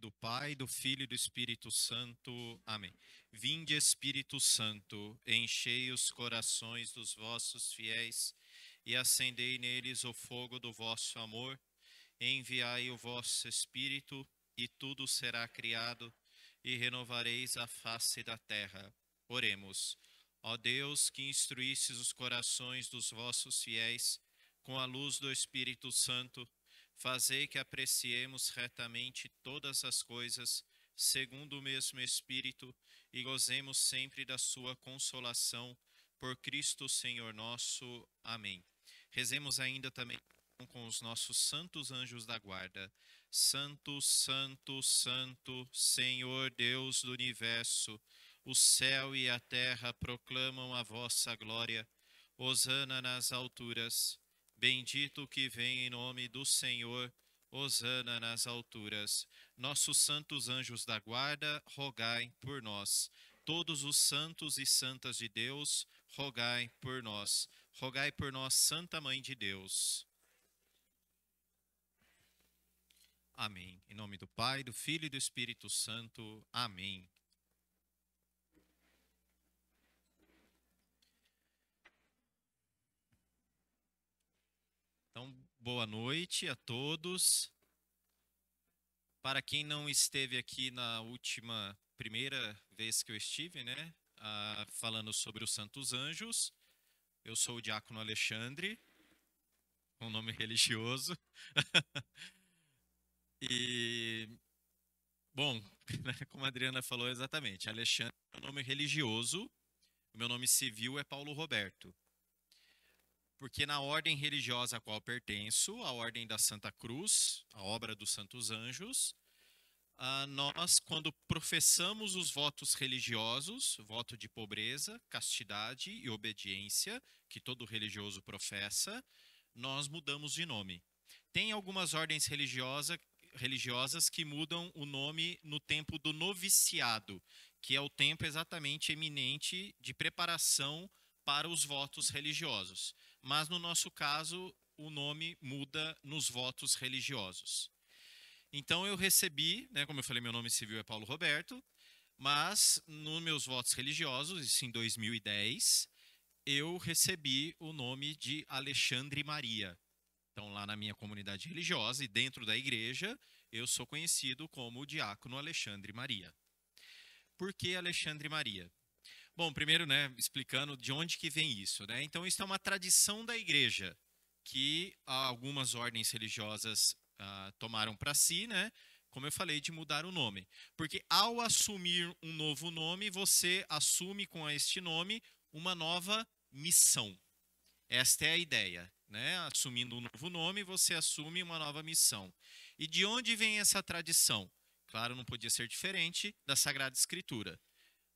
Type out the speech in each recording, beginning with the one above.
do Pai, do Filho e do Espírito Santo. Amém. Vinde, Espírito Santo, enchei os corações dos vossos fiéis e acendei neles o fogo do vosso amor. Enviai o vosso Espírito e tudo será criado e renovareis a face da terra. Oremos. Ó Deus, que instruístes os corações dos vossos fiéis com a luz do Espírito Santo, fazei que apreciemos retamente todas as coisas, segundo o mesmo Espírito, e gozemos sempre da sua consolação, por Cristo Senhor nosso. Amém. Rezemos ainda também com os nossos santos anjos da guarda. Santo, santo, santo, Senhor Deus do universo, o céu e a terra proclamam a vossa glória. Hosana nas alturas. Bendito que vem em nome do Senhor, hosana nas alturas. Nossos santos anjos da guarda, rogai por nós. Todos os santos e santas de Deus, rogai por nós. Rogai por nós, Santa Mãe de Deus. Amém. Em nome do Pai, do Filho e do Espírito Santo. Amém. Então, boa noite a todos. Para quem não esteve aqui na primeira vez que eu estive, né, falando sobre os Santos Anjos, eu sou o diácono Alexandre, um nome religioso. E, bom, como a Adriana falou exatamente, Alexandre é um nome religioso, o meu nome civil é Paulo Roberto. Porque na ordem religiosa a qual pertenço, a ordem da Santa Cruz, a obra dos Santos Anjos, nós, quando professamos os votos religiosos, voto de pobreza, castidade e obediência, que todo religioso professa, nós mudamos de nome. Tem algumas ordens religiosas que mudam o nome no tempo do noviciado, que é o tempo exatamente eminente de preparação para os votos religiosos. Mas no nosso caso, o nome muda nos votos religiosos. Então eu recebi, né, como eu falei, meu nome civil é Paulo Roberto, mas nos meus votos religiosos, isso em 2010, eu recebi o nome de Alexandre Maria. Então lá na minha comunidade religiosa e dentro da igreja, eu sou conhecido como o diácono Alexandre Maria. Por que Alexandre Maria? Bom, primeiro, né, explicando de onde que vem isso, né? Então, isso é uma tradição da igreja que algumas ordens religiosas tomaram para si, né? Como eu falei, de mudar o nome. Porque ao assumir um novo nome, você assume com este nome uma nova missão. Esta é a ideia, né? Assumindo um novo nome, você assume uma nova missão. E de onde vem essa tradição? Claro, não podia ser diferente da Sagrada Escritura.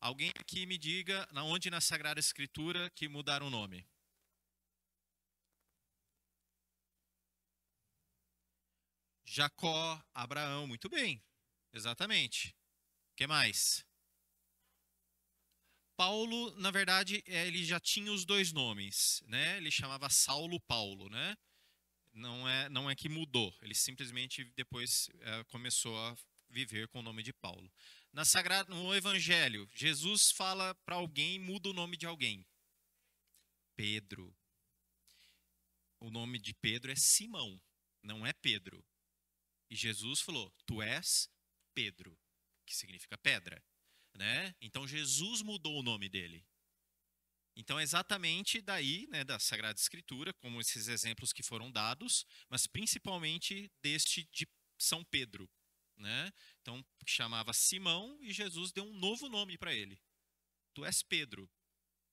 Alguém aqui me diga onde na Sagrada Escritura que mudaram o nome? Jacó, Abraão, muito bem. Exatamente. O que mais? Paulo, na verdade, ele já tinha os dois nomes, né? Ele chamava Saulo Paulo, né? Não é que mudou, ele simplesmente depois começou a viver com o nome de Paulo. No Evangelho, Jesus fala para alguém e muda o nome de alguém. Pedro. O nome de Pedro é Simão, não é Pedro. E Jesus falou, tu és Pedro, que significa pedra, né? Então Jesus mudou o nome dele. Então é exatamente daí, né, da Sagrada Escritura, como esses exemplos que foram dados, mas principalmente deste de São Pedro, né? Então chamava Simão e Jesus deu um novo nome para ele. Tu és Pedro.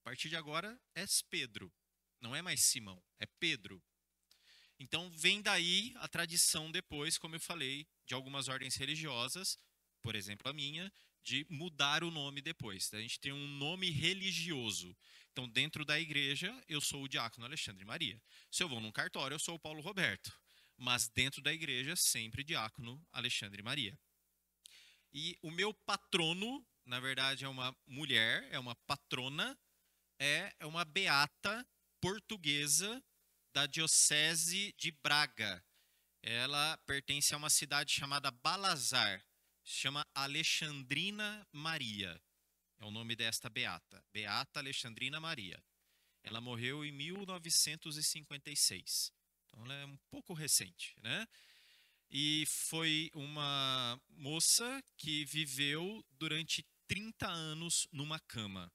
A partir de agora és Pedro. Não é mais Simão, é Pedro. Então vem daí a tradição depois, como eu falei, de algumas ordens religiosas, por exemplo a minha, de mudar o nome depois. A gente tem um nome religioso. Então dentro da igreja eu sou o diácono Alexandre Maria. Se eu vou num cartório eu sou o Paulo Roberto. Mas dentro da igreja sempre diácono Alexandre Maria. E o meu patrono, na verdade é uma mulher, é uma patrona, é uma beata portuguesa da Diocese de Braga. Ela pertence a uma cidade chamada Balazar. Se chama Alexandrina Maria. É o nome desta beata. Beata Alexandrina Maria. Ela morreu em 1956. Então ela é um pouco recente, né? E foi uma moça que viveu durante 30 anos numa cama.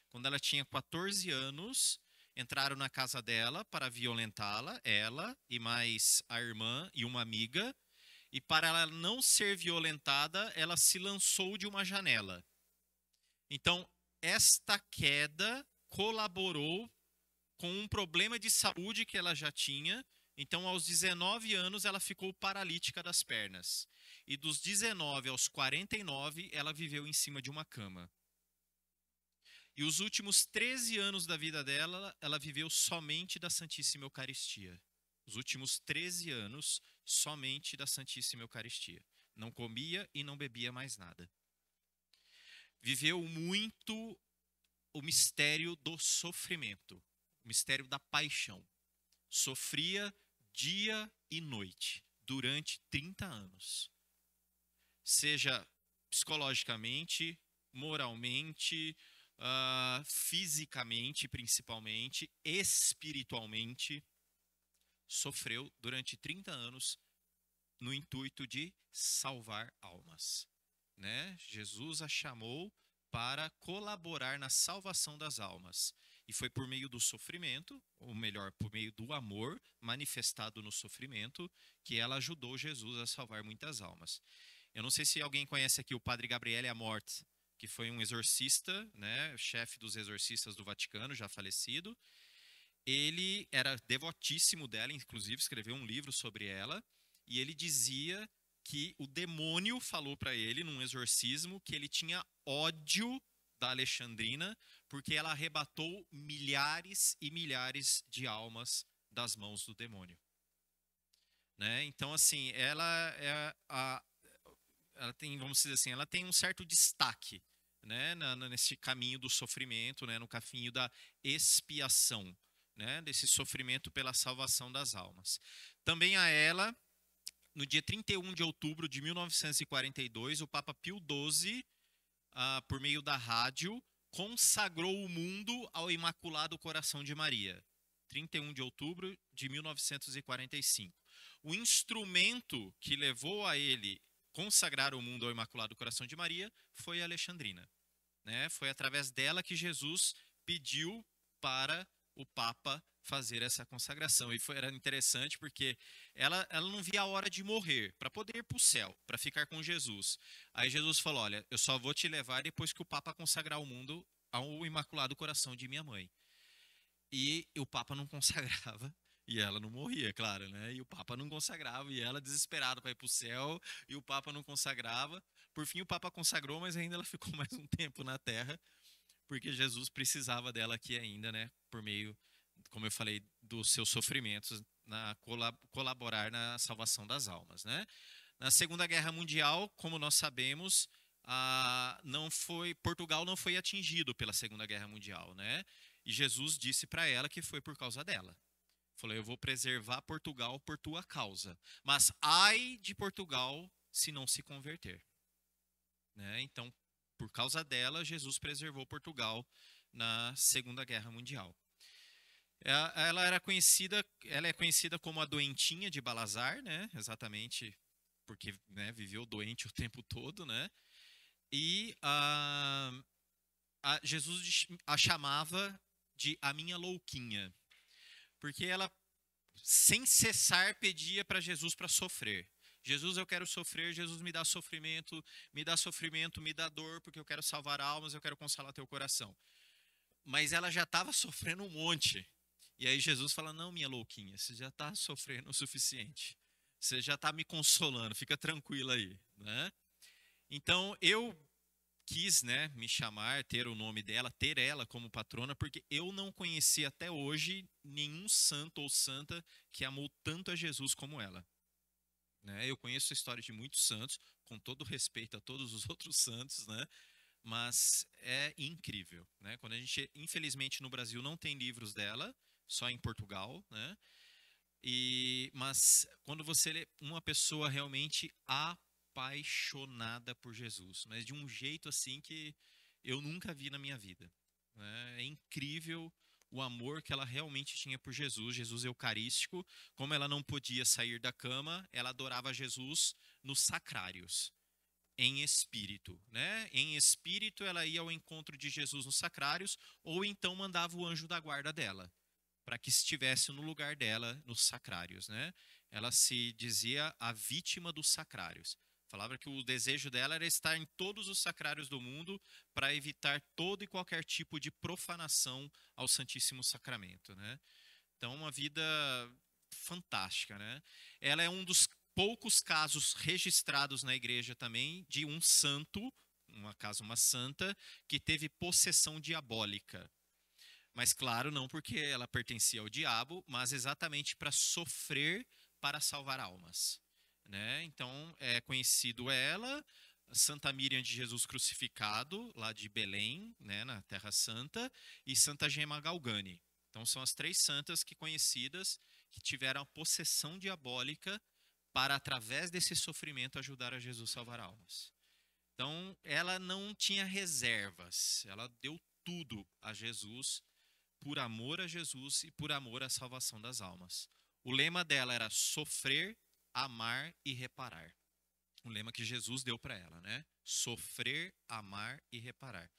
Quando ela tinha 14 anos, entraram na casa dela para violentá-la, ela e mais a irmã e uma amiga. E para ela não ser violentada, ela se lançou de uma janela. Então, esta queda colaborou com um problema de saúde que ela já tinha. Então, aos 19 anos, ela ficou paralítica das pernas. E dos 19 aos 49, ela viveu em cima de uma cama. E os últimos 13 anos da vida dela, ela viveu somente da Santíssima Eucaristia. Os últimos 13 anos, somente da Santíssima Eucaristia. Não comia e não bebia mais nada. Viveu muito o mistério do sofrimento, o mistério da paixão. Sofria dia e noite, durante 30 anos. Seja psicologicamente, moralmente, fisicamente principalmente, espiritualmente, sofreu durante 30 anos no intuito de salvar almas. Né? Jesus a chamou para colaborar na salvação das almas. E foi por meio do sofrimento, ou melhor, por meio do amor manifestado no sofrimento, que ela ajudou Jesus a salvar muitas almas. Eu não sei se alguém conhece aqui o padre Gabriele Amorth, que foi um exorcista, né, chefe dos exorcistas do Vaticano, já falecido. Ele era devotíssimo dela, inclusive escreveu um livro sobre ela, e ele dizia que o demônio falou para ele, num exorcismo, que ele tinha ódio da Alexandrina, porque ela arrebatou milhares e milhares de almas das mãos do demônio. Né? Então, assim, ela tem, vamos dizer assim, ela tem um certo destaque, né, nesse caminho do sofrimento, né, no caminho da expiação, né, desse sofrimento pela salvação das almas. Também a ela, no dia 31 de outubro de 1942, o Papa Pio XII, por meio da rádio, consagrou o mundo ao Imaculado Coração de Maria. 31 de outubro de 1945. O instrumento que levou a ele consagrar o mundo ao Imaculado Coração de Maria foi a Alexandrina. Né? Foi através dela que Jesus pediu para o Papa fazer essa consagração. E era interessante porque ela não via a hora de morrer para poder ir para o céu, para ficar com Jesus. Aí Jesus falou, olha, eu só vou te levar depois que o Papa consagrar o mundo ao Imaculado Coração de minha mãe. E o Papa não consagrava. E ela não morria, claro, né? E o Papa não consagrava, e ela desesperada para ir para o céu, e o Papa não consagrava. Por fim, o Papa consagrou, mas ainda ela ficou mais um tempo na Terra, porque Jesus precisava dela aqui ainda, né? Por meio, como eu falei, dos seus sofrimentos, colaborar na salvação das almas, né? Na Segunda Guerra Mundial, como nós sabemos, Portugal não foi atingido pela Segunda Guerra Mundial, né? E Jesus disse para ela que foi por causa dela. Falou, eu vou preservar Portugal por tua causa. Mas ai de Portugal se não se converter. Né? Então, por causa dela, Jesus preservou Portugal na Segunda Guerra Mundial. Ela é conhecida como a doentinha de Balazar, né? Exatamente porque, né, viveu doente o tempo todo, né? E Jesus a chamava de a minha louquinha, porque ela sem cessar pedia para Jesus para sofrer. Jesus, eu quero sofrer, Jesus me dá sofrimento, me dá dor, porque eu quero salvar almas, eu quero consolar teu coração. Mas ela já estava sofrendo um monte. E aí Jesus fala, não, minha louquinha, você já está sofrendo o suficiente. Você já está me consolando, fica tranquila aí. Né? Então, eu quis, né, me chamar, ter o nome dela, ter ela como patrona, porque eu não conheci até hoje nenhum santo ou santa que amou tanto a Jesus como ela. Né? Eu conheço a história de muitos santos, com todo respeito a todos os outros santos, né? Mas é incrível. Né? Quando a gente, infelizmente, no Brasil não tem livros dela, só em Portugal, né? Mas quando você lê, uma pessoa realmente apaixonada por Jesus, mas de um jeito assim que eu nunca vi na minha vida, né? É incrível o amor que ela realmente tinha por Jesus, Jesus eucarístico. Como ela não podia sair da cama, ela adorava Jesus nos sacrários, em espírito, né? Em espírito ela ia ao encontro de Jesus nos sacrários, ou então mandava o anjo da guarda dela, para que estivesse no lugar dela nos sacrários, né? Ela se dizia a vítima dos sacrários. Falava que o desejo dela era estar em todos os sacrários do mundo para evitar todo e qualquer tipo de profanação ao Santíssimo Sacramento, né? Então, uma vida fantástica, né? Ela é um dos poucos casos registrados na igreja também de um santo, uma santa, que teve possessão diabólica. Mas claro, não porque ela pertencia ao diabo, mas exatamente para sofrer para salvar almas, né? Então é conhecido ela, Santa Miriam de Jesus crucificado, lá de Belém, né, na Terra Santa, e Santa Gema Galgani. Então são as três santas que conhecidas que tiveram a possessão diabólica para através desse sofrimento ajudar a Jesus a salvar almas. Então ela não tinha reservas, ela deu tudo a Jesus por amor a Jesus e por amor à salvação das almas. O lema dela era sofrer, amar e reparar. Um lema que Jesus deu para ela, né? Sofrer, amar e reparar.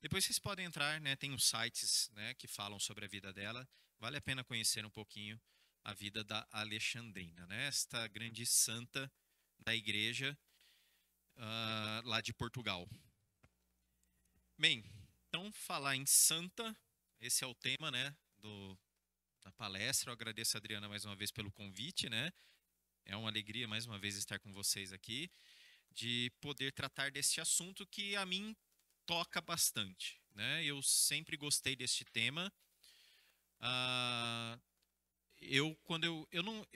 Depois vocês podem entrar, né? Tem uns sites, né, que falam sobre a vida dela. Vale a pena conhecer um pouquinho a vida da Alexandrina, né? Esta grande santa da igreja lá de Portugal. Bem, então falar em santa, esse é o tema, né, da palestra. Eu agradeço a Adriana mais uma vez pelo convite, né? É uma alegria mais uma vez estar com vocês aqui, de poder tratar desse assunto que a mim toca bastante, né? Eu sempre gostei deste tema. Ah, eu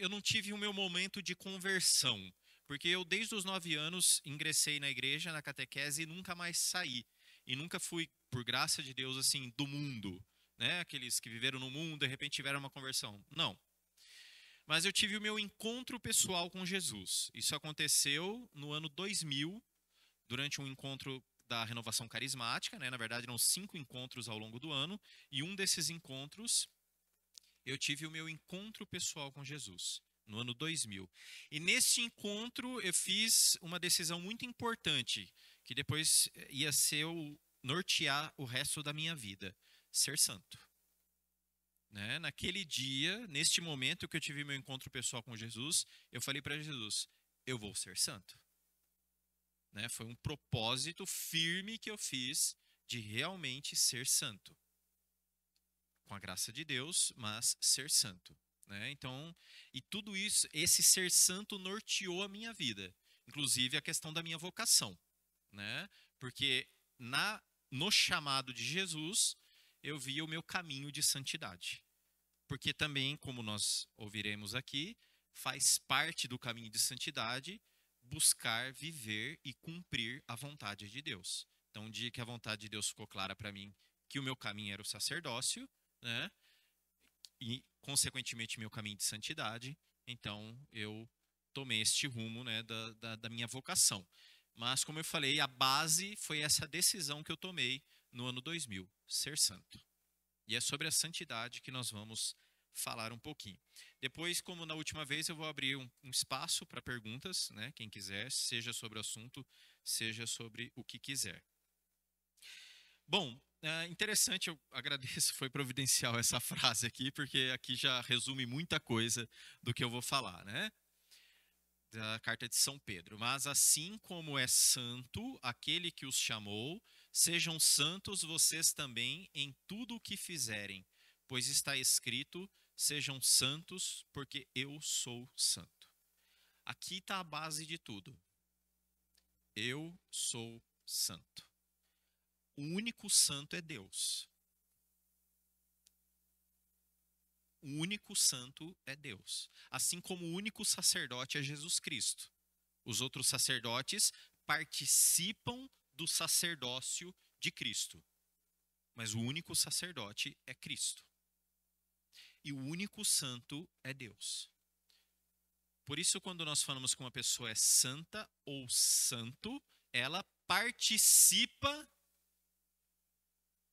não tive o meu momento de conversão, porque eu desde os 9 anos ingressei na igreja, na catequese e nunca mais saí. E nunca fui, por graça de Deus, assim, do mundo, né? Aqueles que viveram no mundo, de repente tiveram uma conversão. Não. Mas eu tive o meu encontro pessoal com Jesus. Isso aconteceu no ano 2000, durante um encontro da renovação carismática, né? Na verdade, eram 5 encontros ao longo do ano, e um desses encontros eu tive o meu encontro pessoal com Jesus, no ano 2000. E nesse encontro eu fiz uma decisão muito importante, que depois ia ser nortear o resto da minha vida: ser santo. Né? Naquele dia, neste momento que eu tive meu encontro pessoal com Jesus, eu falei para Jesus: eu vou ser santo. Né? Foi um propósito firme que eu fiz de realmente ser santo. Com a graça de Deus, mas ser santo. Né? Então, e tudo isso, esse ser santo norteou a minha vida. Inclusive a questão da minha vocação. Né? Porque no chamado de Jesus, eu via o meu caminho de santidade. Porque também, como nós ouviremos aqui, faz parte do caminho de santidade buscar viver e cumprir a vontade de Deus. Então, um dia que a vontade de Deus ficou clara para mim, que o meu caminho era o sacerdócio, né? E, consequentemente, meu caminho de santidade, então eu tomei este rumo, né, da minha vocação. Mas, como eu falei, a base foi essa decisão que eu tomei no ano 2000, ser santo. E é sobre a santidade que nós vamos falar um pouquinho. Depois, como na última vez, eu vou abrir um espaço para perguntas, né? Quem quiser, seja sobre o assunto, seja sobre o que quiser. Bom, interessante, eu agradeço, foi providencial essa frase aqui, porque aqui já resume muita coisa do que eu vou falar, né? Da carta de São Pedro. Mas assim como é santo aquele que os chamou, sejam santos vocês também em tudo o que fizerem, pois está escrito: sejam santos, porque eu sou santo. Aqui está a base de tudo. Eu sou santo. O único santo é Deus. O único santo é Deus. Assim como o único sacerdote é Jesus Cristo. Os outros sacerdotes participam do sacerdócio de Cristo. Mas o único sacerdote é Cristo. E o único santo é Deus. Por isso, quando nós falamos que uma pessoa é santa ou santo, ela participa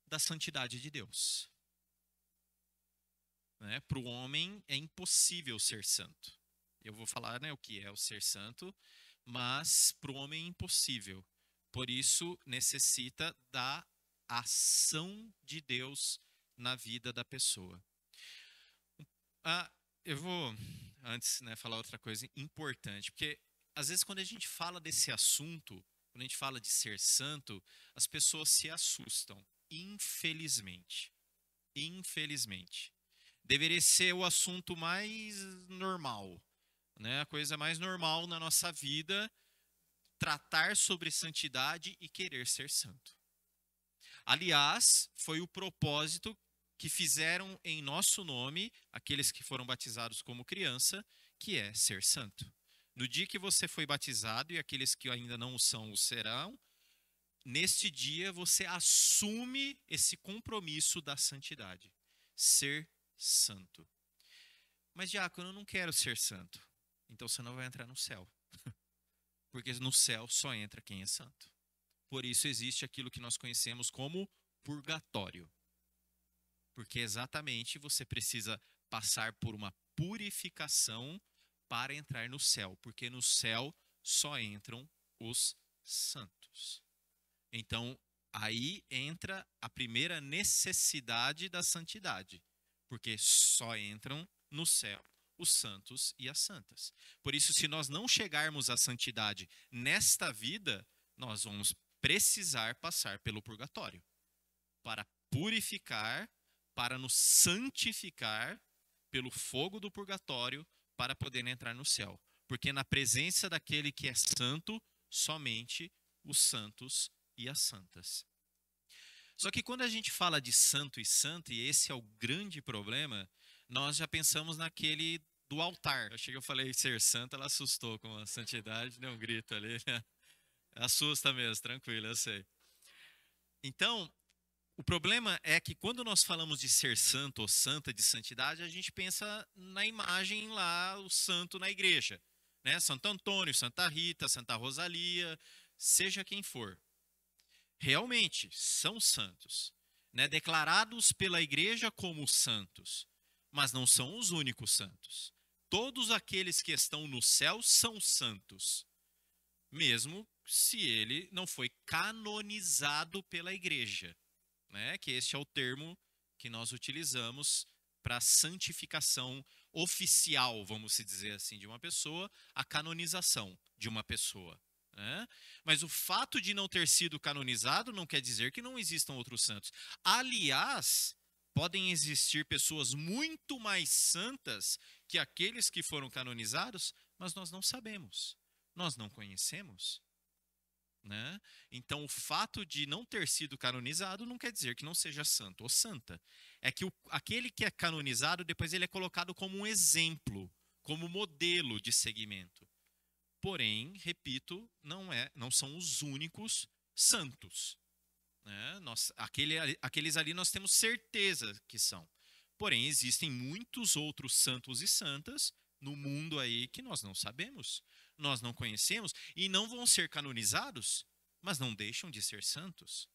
da santidade de Deus. Né? Para o homem é impossível ser santo. Eu vou falar, né, o que é o ser santo, mas para o homem é impossível. Por isso, necessita da ação de Deus na vida da pessoa. Eu vou, antes, né, falar outra coisa importante, porque às vezes quando a gente fala desse assunto, quando a gente fala de ser santo, as pessoas se assustam, infelizmente. Infelizmente. Deveria ser o assunto mais normal, né? A coisa mais normal na nossa vida, tratar sobre santidade e querer ser santo. Aliás, foi o propósito que fizeram em nosso nome aqueles que foram batizados como criança, que é ser santo. No dia que você foi batizado e aqueles que ainda não o são o serão, neste dia você assume esse compromisso da santidade, ser santo. Mas, diácono, eu não quero ser santo. Então você não vai entrar no céu. Porque no céu só entra quem é santo. Por isso existe aquilo que nós conhecemos como purgatório. Porque exatamente você precisa passar por uma purificação para entrar no céu. Porque no céu só entram os santos. Então, aí entra a primeira necessidade da santidade. Porque só entram no céu os santos e as santas. Por isso, se nós não chegarmos à santidade nesta vida, nós vamos precisar passar pelo purgatório para purificar, para nos santificar pelo fogo do purgatório para poder entrar no céu. Porque na presença daquele que é santo, somente os santos e as santas. Só que quando a gente fala de santo e santa, e esse é o grande problema, nós já pensamos naquele do altar. Eu cheguei, eu falei ser santa, ela assustou com a santidade, deu um grito ali. Né? Assusta mesmo, tranquilo, eu sei. Então, o problema é que quando nós falamos de ser santo ou santa, de santidade, a gente pensa na imagem lá, o santo na igreja. Né? Santo Antônio, Santa Rita, Santa Rosalia, seja quem for. Realmente são santos, né? Declarados pela igreja como santos, mas não são os únicos santos. Todos aqueles que estão no céu são santos, mesmo se ele não foi canonizado pela igreja, né? Que este é o termo que nós utilizamos para santificação oficial, vamos dizer assim, de uma pessoa, a canonização de uma pessoa. Né? Mas o fato de não ter sido canonizado não quer dizer que não existam outros santos. Aliás, podem existir pessoas muito mais santas que aqueles que foram canonizados, mas nós não sabemos, nós não conhecemos. Né? Então, o fato de não ter sido canonizado não quer dizer que não seja santo ou santa. É que aquele que é canonizado, depois ele é colocado como um exemplo, como modelo de seguimento. Porém, repito, não são os únicos santos. Né? Aqueles ali nós temos certeza que são. Porém, existem muitos outros santos e santas no mundo aí que nós não sabemos, nós não conhecemos e não vão ser canonizados, mas não deixam de ser santos.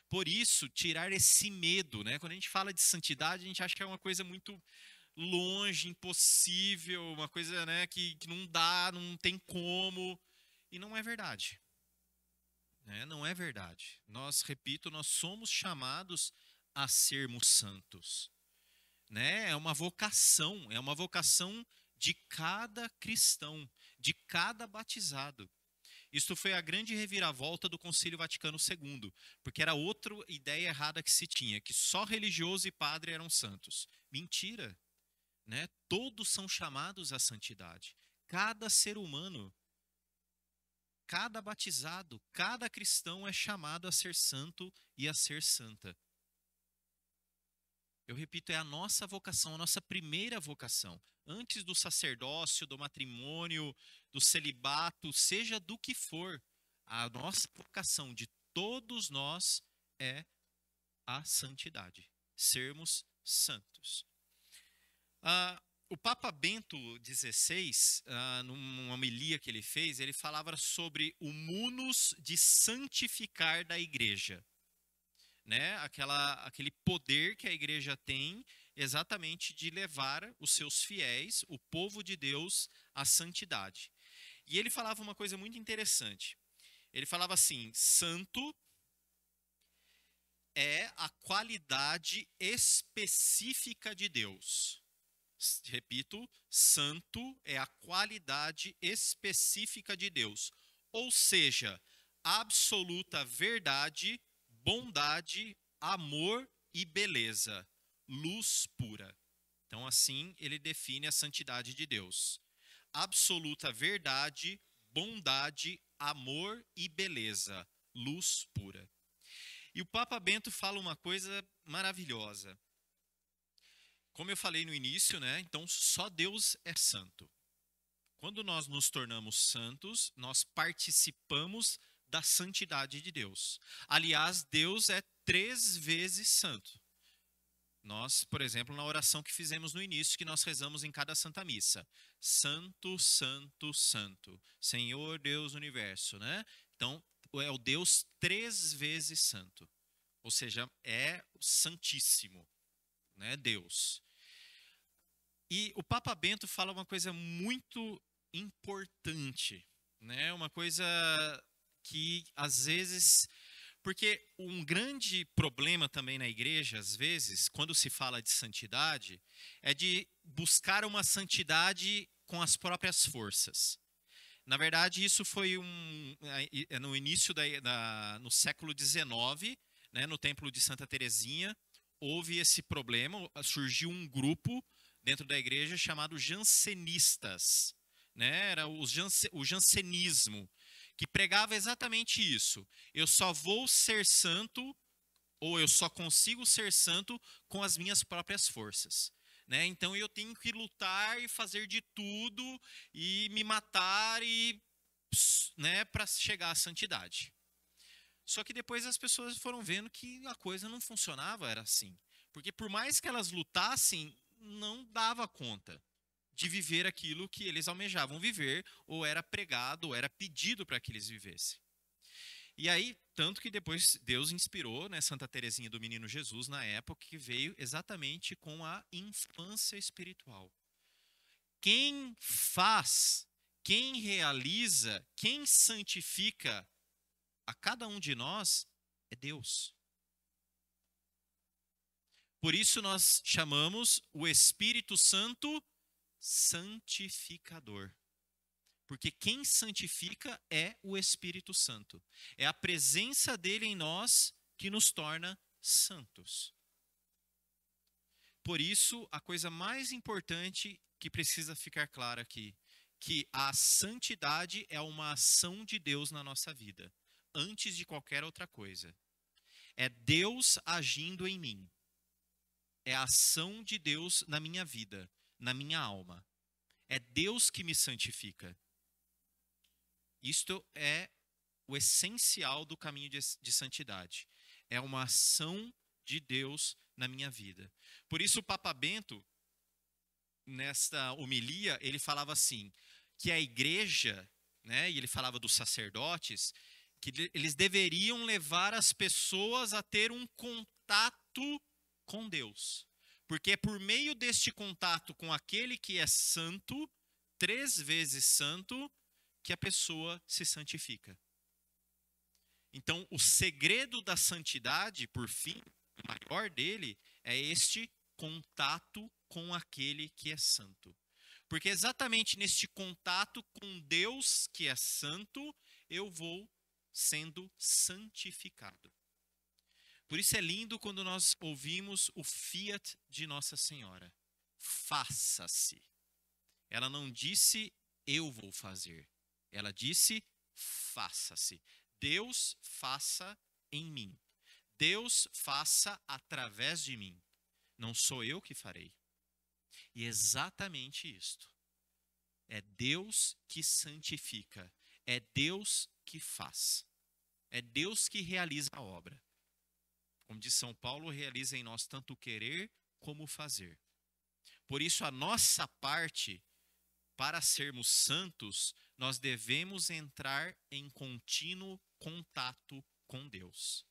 Por isso, tirar esse medo, né? Quando a gente fala de santidade, a gente acha que é uma coisa muito longe, impossível, uma coisa, né, que não dá, não tem como. E não é verdade. Né? Não é verdade. Repito, nós somos chamados a sermos santos. Né? É uma vocação de cada cristão, de cada batizado. Isto foi a grande reviravolta do Concílio Vaticano II, porque era outra ideia errada que se tinha, que só religioso e padre eram santos. Mentira. Né? Todos são chamados à santidade. Cada ser humano, cada batizado, cada cristão é chamado a ser santo e a ser santa. Eu repito, é a nossa vocação, a nossa primeira vocação. Antes do sacerdócio, do matrimônio, do celibato, seja do que for, a nossa vocação de todos nós é a santidade. Sermos santos. O Papa Bento XVI, numa homilia que ele fez, ele falava sobre o munus de santificar da igreja, né? Aquele poder que a igreja tem exatamente de levar os seus fiéis, o povo de Deus, à santidade. E ele falava uma coisa muito interessante. Ele falava assim: santo é a qualidade específica de Deus. Repito, santo é a qualidade específica de Deus. Ou seja, absoluta verdade, bondade, amor e beleza. Luz pura. Então, assim, ele define a santidade de Deus. Absoluta verdade, bondade, amor e beleza. Luz pura. E o Papa Bento fala uma coisa maravilhosa. Como eu falei no início, né? Então, só Deus é santo. Quando nós nos tornamos santos, nós participamos da santidade de Deus. Aliás, Deus é 3 vezes santo. Nós, por exemplo, na oração que fizemos no início, que nós rezamos em cada Santa Missa. Santo, santo, santo. Senhor Deus do universo, né? Então, é o Deus 3 vezes santo. Ou seja, é santíssimo, né? Deus. E o Papa Bento fala uma coisa muito importante, né? Uma coisa que às vezes, porque um grande problema também na igreja, às vezes, quando se fala de santidade, é de buscar uma santidade com as próprias forças. Na verdade, isso foi no início no século XIX, né, no Templo de Santa Teresinha, houve esse problema, surgiu um grupo dentro da igreja chamado jansenistas, né? Era o jansenismo, que pregava exatamente isso. Eu só vou ser santo, ou eu só consigo ser santo com as minhas próprias forças. Né? Então eu tenho que lutar e fazer de tudo e me matar e, né, para chegar à santidade. Só que depois as pessoas foram vendo que a coisa não funcionava, era assim. Porque por mais que elas lutassem, não dava conta de viver aquilo que eles almejavam viver, ou era pregado, ou era pedido para que eles vivessem. E aí, tanto que depois Deus inspirou, né, Santa Teresinha do Menino Jesus, na época, que veio exatamente com a infância espiritual. Quem faz, quem realiza, quem santifica a cada um de nós é Deus. Por isso nós chamamos o Espírito Santo santificador. Porque quem santifica é o Espírito Santo. É a presença dele em nós que nos torna santos. Por isso, a coisa mais importante que precisa ficar clara aqui, que a santidade é uma ação de Deus na nossa vida, antes de qualquer outra coisa. É Deus agindo em mim. É a ação de Deus na minha vida, na minha alma. É Deus que me santifica. Isto é o essencial do caminho de santidade. É uma ação de Deus na minha vida. Por isso o Papa Bento, nesta homilia, ele falava assim, que a igreja, né, e ele falava dos sacerdotes, que eles deveriam levar as pessoas a ter um contato com Deus. Porque é por meio deste contato com aquele que é santo, 3 vezes santo, que a pessoa se santifica. Então, o segredo da santidade, por fim, o maior dele, é este contato com aquele que é santo. Porque exatamente neste contato com Deus que é santo, eu vou sendo santificado. Por isso é lindo quando nós ouvimos o fiat de Nossa Senhora. Faça-se. Ela não disse, eu vou fazer. Ela disse, faça-se. Deus faça em mim. Deus faça através de mim. Não sou eu que farei. E exatamente isto. É Deus que santifica. É Deus que faz. É Deus que realiza a obra. Como diz São Paulo, realiza em nós tanto o querer como o fazer. Por isso, a nossa parte, para sermos santos, nós devemos entrar em contínuo contato com Deus.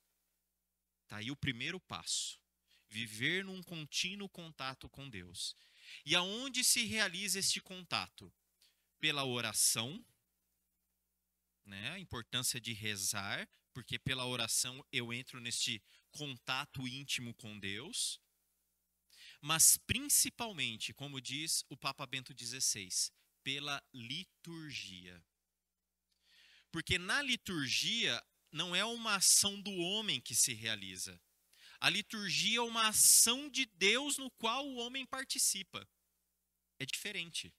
Está aí o primeiro passo. Viver num contínuo contato com Deus. E aonde se realiza este contato? Pela oração, né? A importância de rezar, porque pela oração eu entro neste contato íntimo com Deus. Mas principalmente, como diz o Papa Bento XVI, pela liturgia. Porque na liturgia não é uma ação do homem que se realiza. A liturgia é uma ação de Deus no qual o homem participa. É diferente.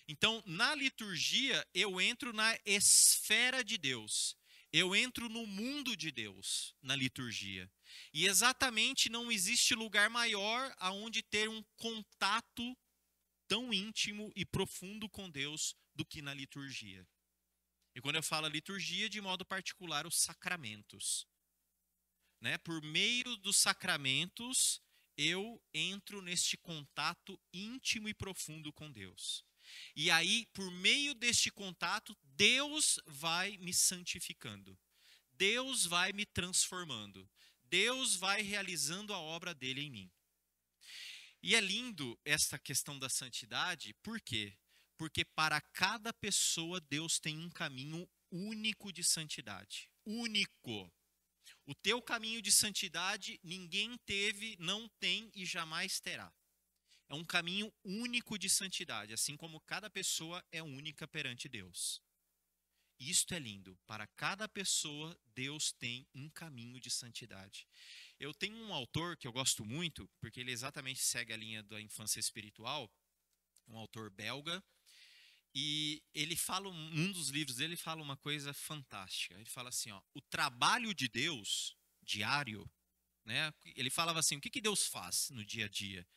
Então, na liturgia, eu entro na esfera de Deus. Eu entro no mundo de Deus, na liturgia. E exatamente não existe lugar maior aonde ter um contato tão íntimo e profundo com Deus do que na liturgia. E quando eu falo liturgia, de modo particular, os sacramentos. Né? Por meio dos sacramentos, eu entro neste contato íntimo e profundo com Deus. E aí, por meio deste contato, Deus vai me santificando. Deus vai me transformando. Deus vai realizando a obra dele em mim. E é lindo essa questão da santidade, por quê? Porque para cada pessoa Deus tem um caminho único de santidade. Único. O teu caminho de santidade ninguém teve, não tem e jamais terá. É um caminho único de santidade, assim como cada pessoa é única perante Deus. Isto é lindo. Para cada pessoa, Deus tem um caminho de santidade. Eu tenho um autor que eu gosto muito, porque ele exatamente segue a linha da infância espiritual, um autor belga, e ele fala, um dos livros dele fala uma coisa fantástica. Ele fala assim, ó, o trabalho de Deus diário, né? Ele falava assim, o que Deus faz no dia a dia?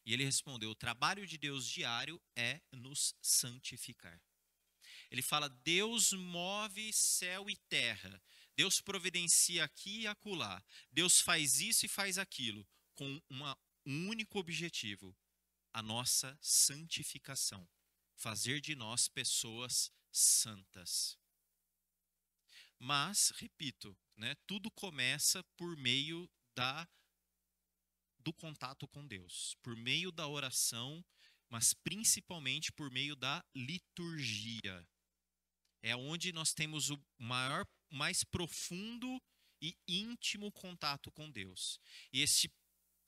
E ele respondeu, o trabalho de Deus diário é nos santificar. Ele fala, Deus move céu e terra. Deus providencia aqui e acolá. Deus faz isso e faz aquilo, com um único objetivo, a nossa santificação. Fazer de nós pessoas santas. Mas, repito, né, tudo começa por meio do contato com Deus, por meio da oração, mas principalmente por meio da liturgia. É onde nós temos o mais profundo e íntimo contato com Deus. E esse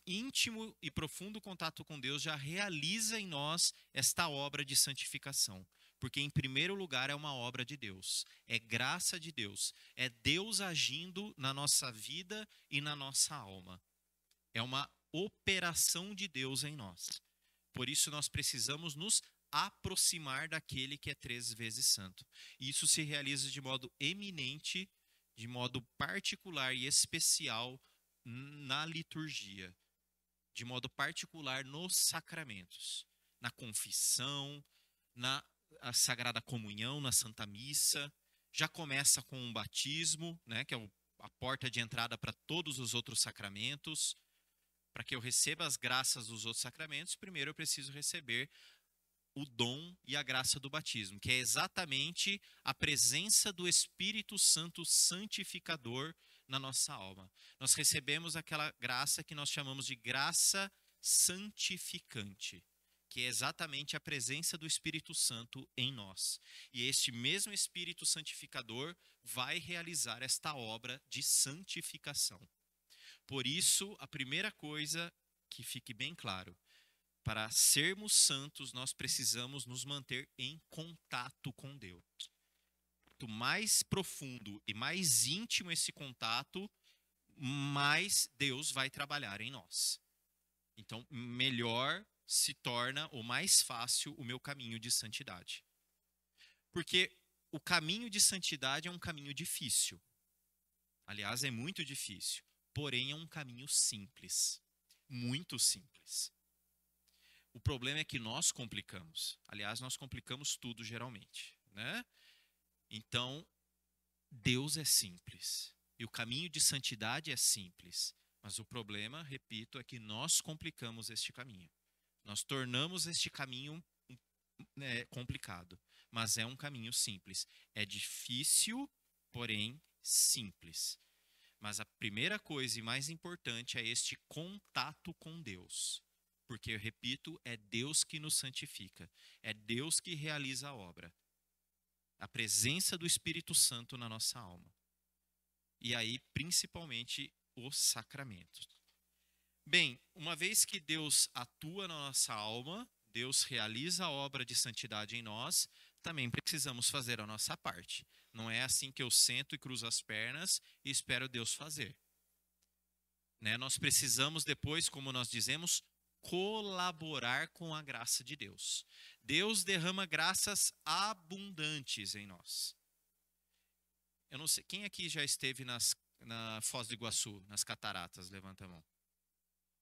íntimo e profundo contato com Deus já realiza em nós esta obra de santificação. Porque, em primeiro lugar, é uma obra de Deus. É graça de Deus. É Deus agindo na nossa vida e na nossa alma. É uma operação de Deus em nós. Por isso, nós precisamos nos aproximar daquele que é 3 vezes santo. E isso se realiza de modo eminente, de modo particular e especial na liturgia. De modo particular nos sacramentos. Na confissão, na Sagrada Comunhão, na Santa Missa. Já começa com o batismo, né, que é a porta de entrada para todos os outros sacramentos. Para que eu receba as graças dos outros sacramentos, primeiro eu preciso receber o dom e a graça do batismo, que é exatamente a presença do Espírito Santo santificador na nossa alma. Nós recebemos aquela graça que nós chamamos de graça santificante, que é exatamente a presença do Espírito Santo em nós. E este mesmo Espírito santificador vai realizar esta obra de santificação. Por isso, a primeira coisa que fique bem claro, para sermos santos, nós precisamos nos manter em contato com Deus. Quanto mais profundo e mais íntimo esse contato, mais Deus vai trabalhar em nós. Então, melhor se torna ou mais fácil o meu caminho de santidade. Porque o caminho de santidade é um caminho difícil. Aliás, é muito difícil. Porém, é um caminho simples. Muito simples. O problema é que nós complicamos. Aliás, nós complicamos tudo geralmente, né? Então, Deus é simples. E o caminho de santidade é simples. Mas o problema, repito, é que nós complicamos este caminho. Nós tornamos este caminho, né, complicado, mas é um caminho simples. É difícil, porém simples. Mas a primeira coisa e mais importante é este contato com Deus. Porque, eu repito, é Deus que nos santifica. É Deus que realiza a obra. A presença do Espírito Santo na nossa alma. E aí, principalmente, os sacramentos. Bem, uma vez que Deus atua na nossa alma, Deus realiza a obra de santidade em nós, também precisamos fazer a nossa parte. Não é assim que eu sento e cruzo as pernas e espero Deus fazer. Né? Nós precisamos depois, como nós dizemos, colaborar com a graça de Deus. Deus derrama graças abundantes em nós. Eu não sei, quem aqui já esteve na Foz do Iguaçu, nas cataratas? Levanta a mão.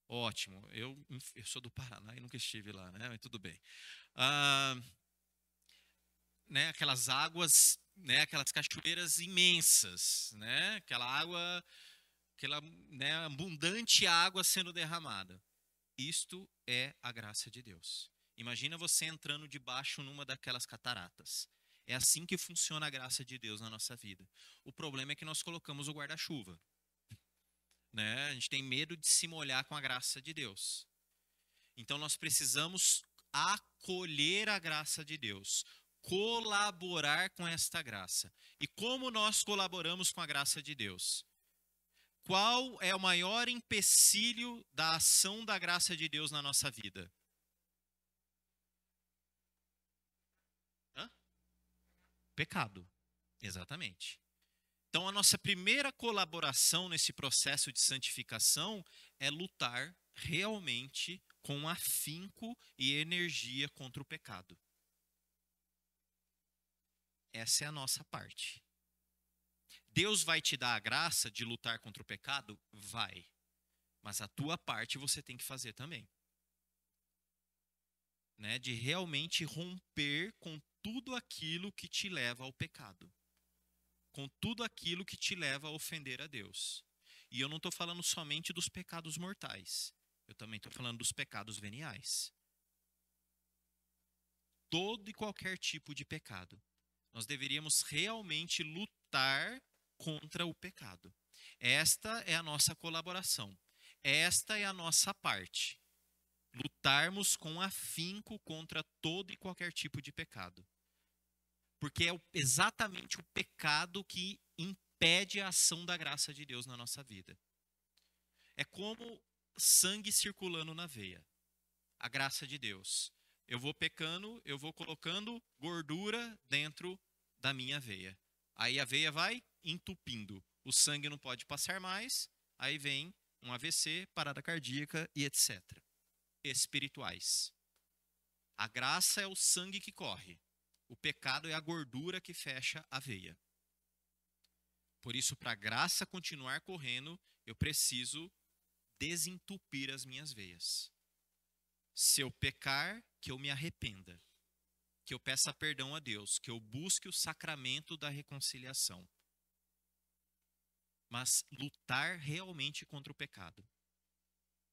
Ótimo, eu sou do Paraná e nunca estive lá, né? Mas tudo bem. Né, aquelas águas, né, aquelas cachoeiras imensas, né? Aquela água, aquela, né, abundante água sendo derramada. Isto é a graça de Deus. Imagina você entrando debaixo numa daquelas cataratas. É assim que funciona a graça de Deus na nossa vida. O problema é que nós colocamos o guarda-chuva. Né? A gente tem medo de se molhar com a graça de Deus. Então nós precisamos acolher a graça de Deus, colaborar com esta graça. E como nós colaboramos com a graça de Deus? Qual é o maior empecilho da ação da graça de Deus na nossa vida? Hã? Pecado. Exatamente. Então, a nossa primeira colaboração nesse processo de santificação é lutar realmente com afinco e energia contra o pecado. Essa é a nossa parte. Deus vai te dar a graça de lutar contra o pecado? Vai. Mas a tua parte você tem que fazer também. Né? De realmente romper com tudo aquilo que te leva ao pecado. Com tudo aquilo que te leva a ofender a Deus. E eu não estou falando somente dos pecados mortais. Eu também estou falando dos pecados veniais. Todo e qualquer tipo de pecado. Nós deveríamos realmente lutar contra o pecado. Esta é a nossa colaboração. Esta é a nossa parte. Lutarmos com afinco contra todo e qualquer tipo de pecado. Porque é exatamente o pecado que impede a ação da graça de Deus na nossa vida. É como sangue circulando na veia. A graça de Deus. Eu vou pecando, eu vou colocando gordura dentro da minha veia. Aí a veia vai entupindo. O sangue não pode passar mais, aí vem um AVC, parada cardíaca e etc. Espirituais. A graça é o sangue que corre. O pecado é a gordura que fecha a veia. Por isso, para a graça continuar correndo, eu preciso desentupir as minhas veias. Se eu pecar, que eu me arrependa. Que eu peça perdão a Deus. Que eu busque o sacramento da reconciliação. Mas lutar realmente contra o pecado.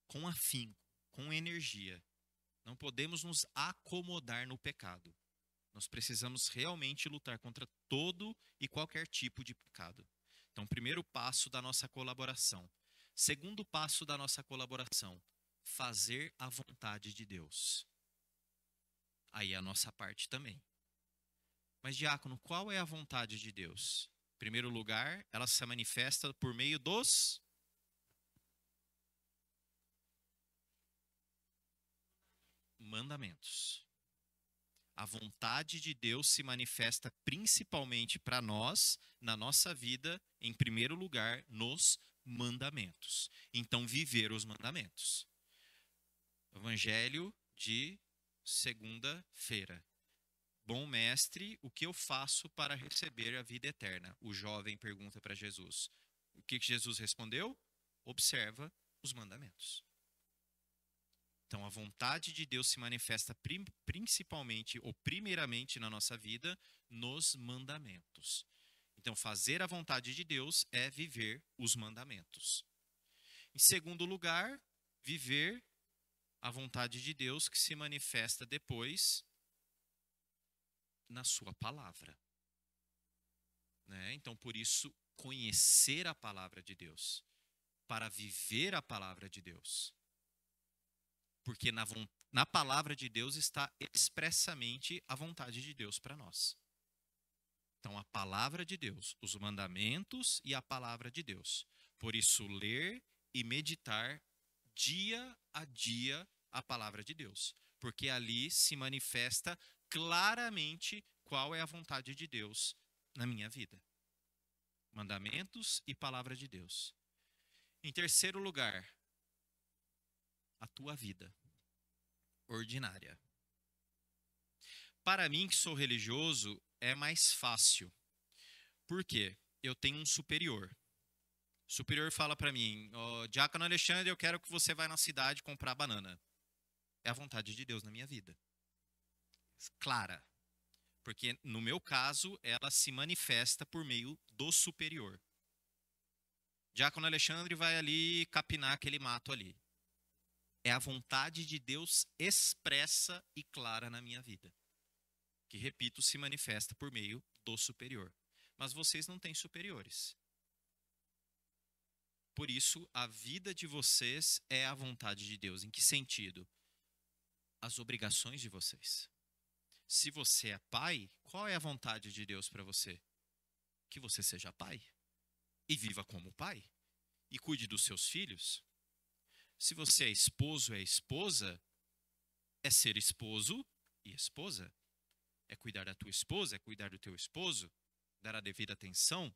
Com afinco, com energia. Não podemos nos acomodar no pecado. Nós precisamos realmente lutar contra todo e qualquer tipo de pecado. Então, primeiro passo da nossa colaboração. Segundo passo da nossa colaboração, fazer a vontade de Deus. Aí é a nossa parte também. Mas, diácono, qual é a vontade de Deus? Em primeiro lugar, ela se manifesta por meio dos mandamentos. A vontade de Deus se manifesta principalmente para nós, na nossa vida, em primeiro lugar, nos mandamentos. Então, viver os mandamentos. Evangelho de segunda-feira. Bom mestre, o que eu faço para receber a vida eterna? O jovem pergunta para Jesus. O que Jesus respondeu? Observa os mandamentos. Então, a vontade de Deus se manifesta principalmente ou primeiramente na nossa vida nos mandamentos. Então, fazer a vontade de Deus é viver os mandamentos. Em segundo lugar, viver a vontade de Deus que se manifesta depois na sua palavra, né? Então, por isso, conhecer a palavra de Deus, para viver a palavra de Deus. Porque na palavra de Deus está expressamente a vontade de Deus para nós. Então, a palavra de Deus, os mandamentos e a palavra de Deus. Por isso, ler e meditar dia a dia a palavra de Deus. Porque ali se manifesta claramente qual é a vontade de Deus na minha vida. Mandamentos e palavra de Deus. Em terceiro lugar, a tua vida ordinária. Para mim, que sou religioso, é mais fácil. Por quê? Eu tenho um superior. O superior fala para mim, Diácono Alexandre, eu quero que você vá na cidade comprar banana. É a vontade de Deus na minha vida. Clara. Porque, no meu caso, ela se manifesta por meio do superior. Diácono Alexandre vai ali capinar aquele mato ali. É a vontade de Deus expressa e clara na minha vida. Que, repito, se manifesta por meio do superior. Mas vocês não têm superiores. Por isso, a vida de vocês é a vontade de Deus. Em que sentido? As obrigações de vocês. Se você é pai, qual é a vontade de Deus para você? Que você seja pai. E viva como pai. E cuide dos seus filhos. Se você é esposo, é esposa, é ser esposo e esposa. É cuidar da tua esposa, é cuidar do teu esposo, dar a devida atenção.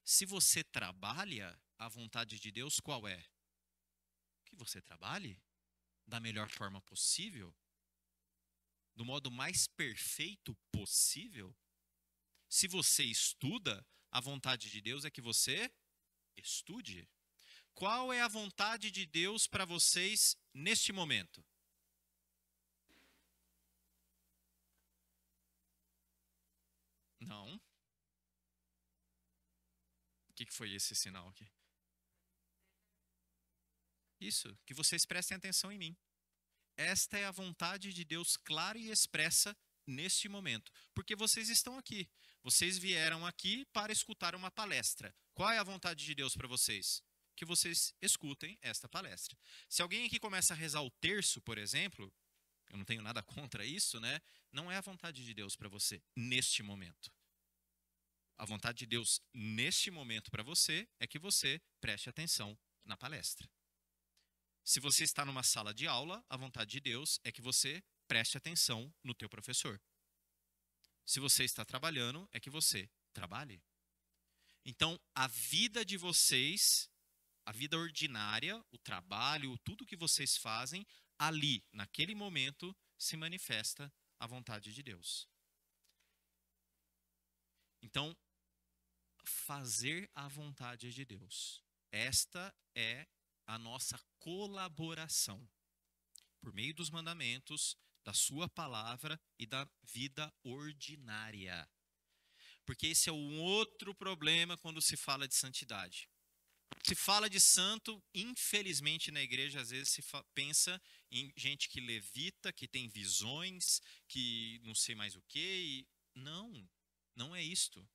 Se você trabalha, a vontade de Deus qual é? Que você trabalhe da melhor forma possível, do modo mais perfeito possível. Se você estuda, a vontade de Deus é que você estude. Qual é a vontade de Deus para vocês neste momento? Não. O que foi esse sinal aqui? Isso, que vocês prestem atenção em mim. Esta é a vontade de Deus clara e expressa neste momento. Porque vocês estão aqui. Vocês vieram aqui para escutar uma palestra. Qual é a vontade de Deus para vocês? Que vocês escutem esta palestra. Se alguém aqui começa a rezar o terço, por exemplo, eu não tenho nada contra isso, né? Não é a vontade de Deus para você neste momento. A vontade de Deus neste momento para você é que você preste atenção na palestra. Se você está numa sala de aula, a vontade de Deus é que você preste atenção no teu professor. Se você está trabalhando, é que você trabalhe. Então, a vida de vocês, a vida ordinária, o trabalho, tudo que vocês fazem, ali, naquele momento, se manifesta a vontade de Deus. Então, fazer a vontade de Deus. Esta é a nossa colaboração por meio dos mandamentos, da sua palavra e da vida ordinária. Porque esse é um outro problema quando se fala de santidade. Se fala de santo, infelizmente na igreja às vezes se pensa em gente que levita, que tem visões, que não sei mais o quê. Não, não é isto.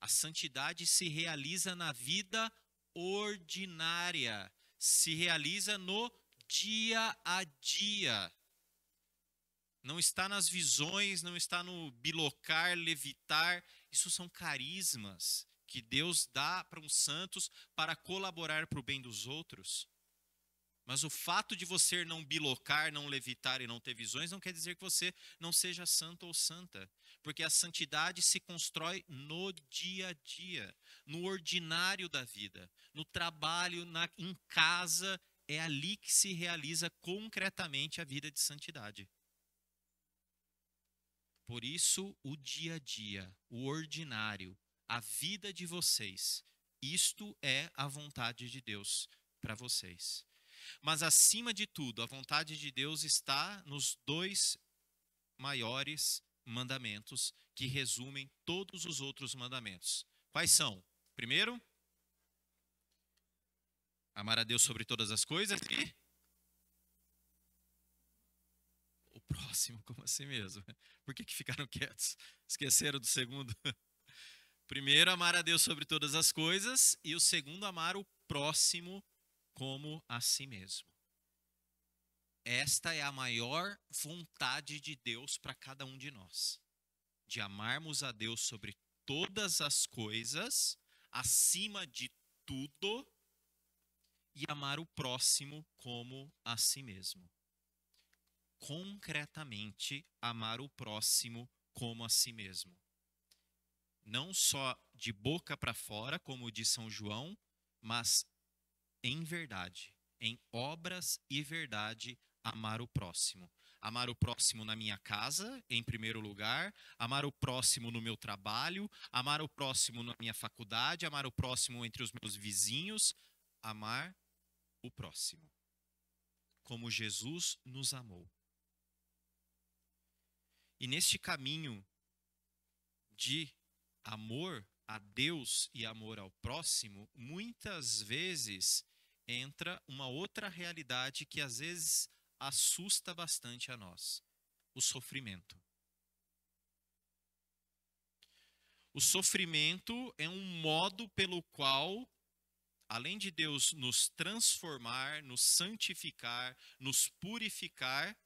A santidade se realiza na vida ordinária, se realiza no dia a dia. Não está nas visões, não está no bilocar, levitar. Isso são carismas que Deus dá para uns santos para colaborar para o bem dos outros. Mas o fato de você não bilocar, não levitar e não ter visões não quer dizer que você não seja santo ou santa. Porque a santidade se constrói no dia a dia, no ordinário da vida, no trabalho, em casa. É ali que se realiza concretamente a vida de santidade. Por isso, o dia a dia, o ordinário, a vida de vocês, isto é a vontade de Deus para vocês. Mas, acima de tudo, a vontade de Deus está nos dois maiores mandamentos que resumem todos os outros mandamentos. Quais são? Primeiro, amar a Deus sobre todas as coisas e próximo como a si mesmo. Por que ficaram quietos? Esqueceram do segundo? Primeiro, amar a Deus sobre todas as coisas, e o segundo, amar o próximo como a si mesmo. Esta é a maior vontade de Deus para cada um de nós, de amarmos a Deus sobre todas as coisas, acima de tudo, e amar o próximo como a si mesmo. Concretamente, amar o próximo como a si mesmo. Não só de boca para fora, como diz São João, mas em verdade, em obras e verdade, amar o próximo. Amar o próximo na minha casa, em primeiro lugar, amar o próximo no meu trabalho, amar o próximo na minha faculdade, amar o próximo entre os meus vizinhos, amar o próximo, como Jesus nos amou. E neste caminho de amor a Deus e amor ao próximo, muitas vezes entra uma outra realidade que às vezes assusta bastante a nós: o sofrimento. O sofrimento é um modo pelo qual, além de Deus nos transformar, nos santificar, nos purificar,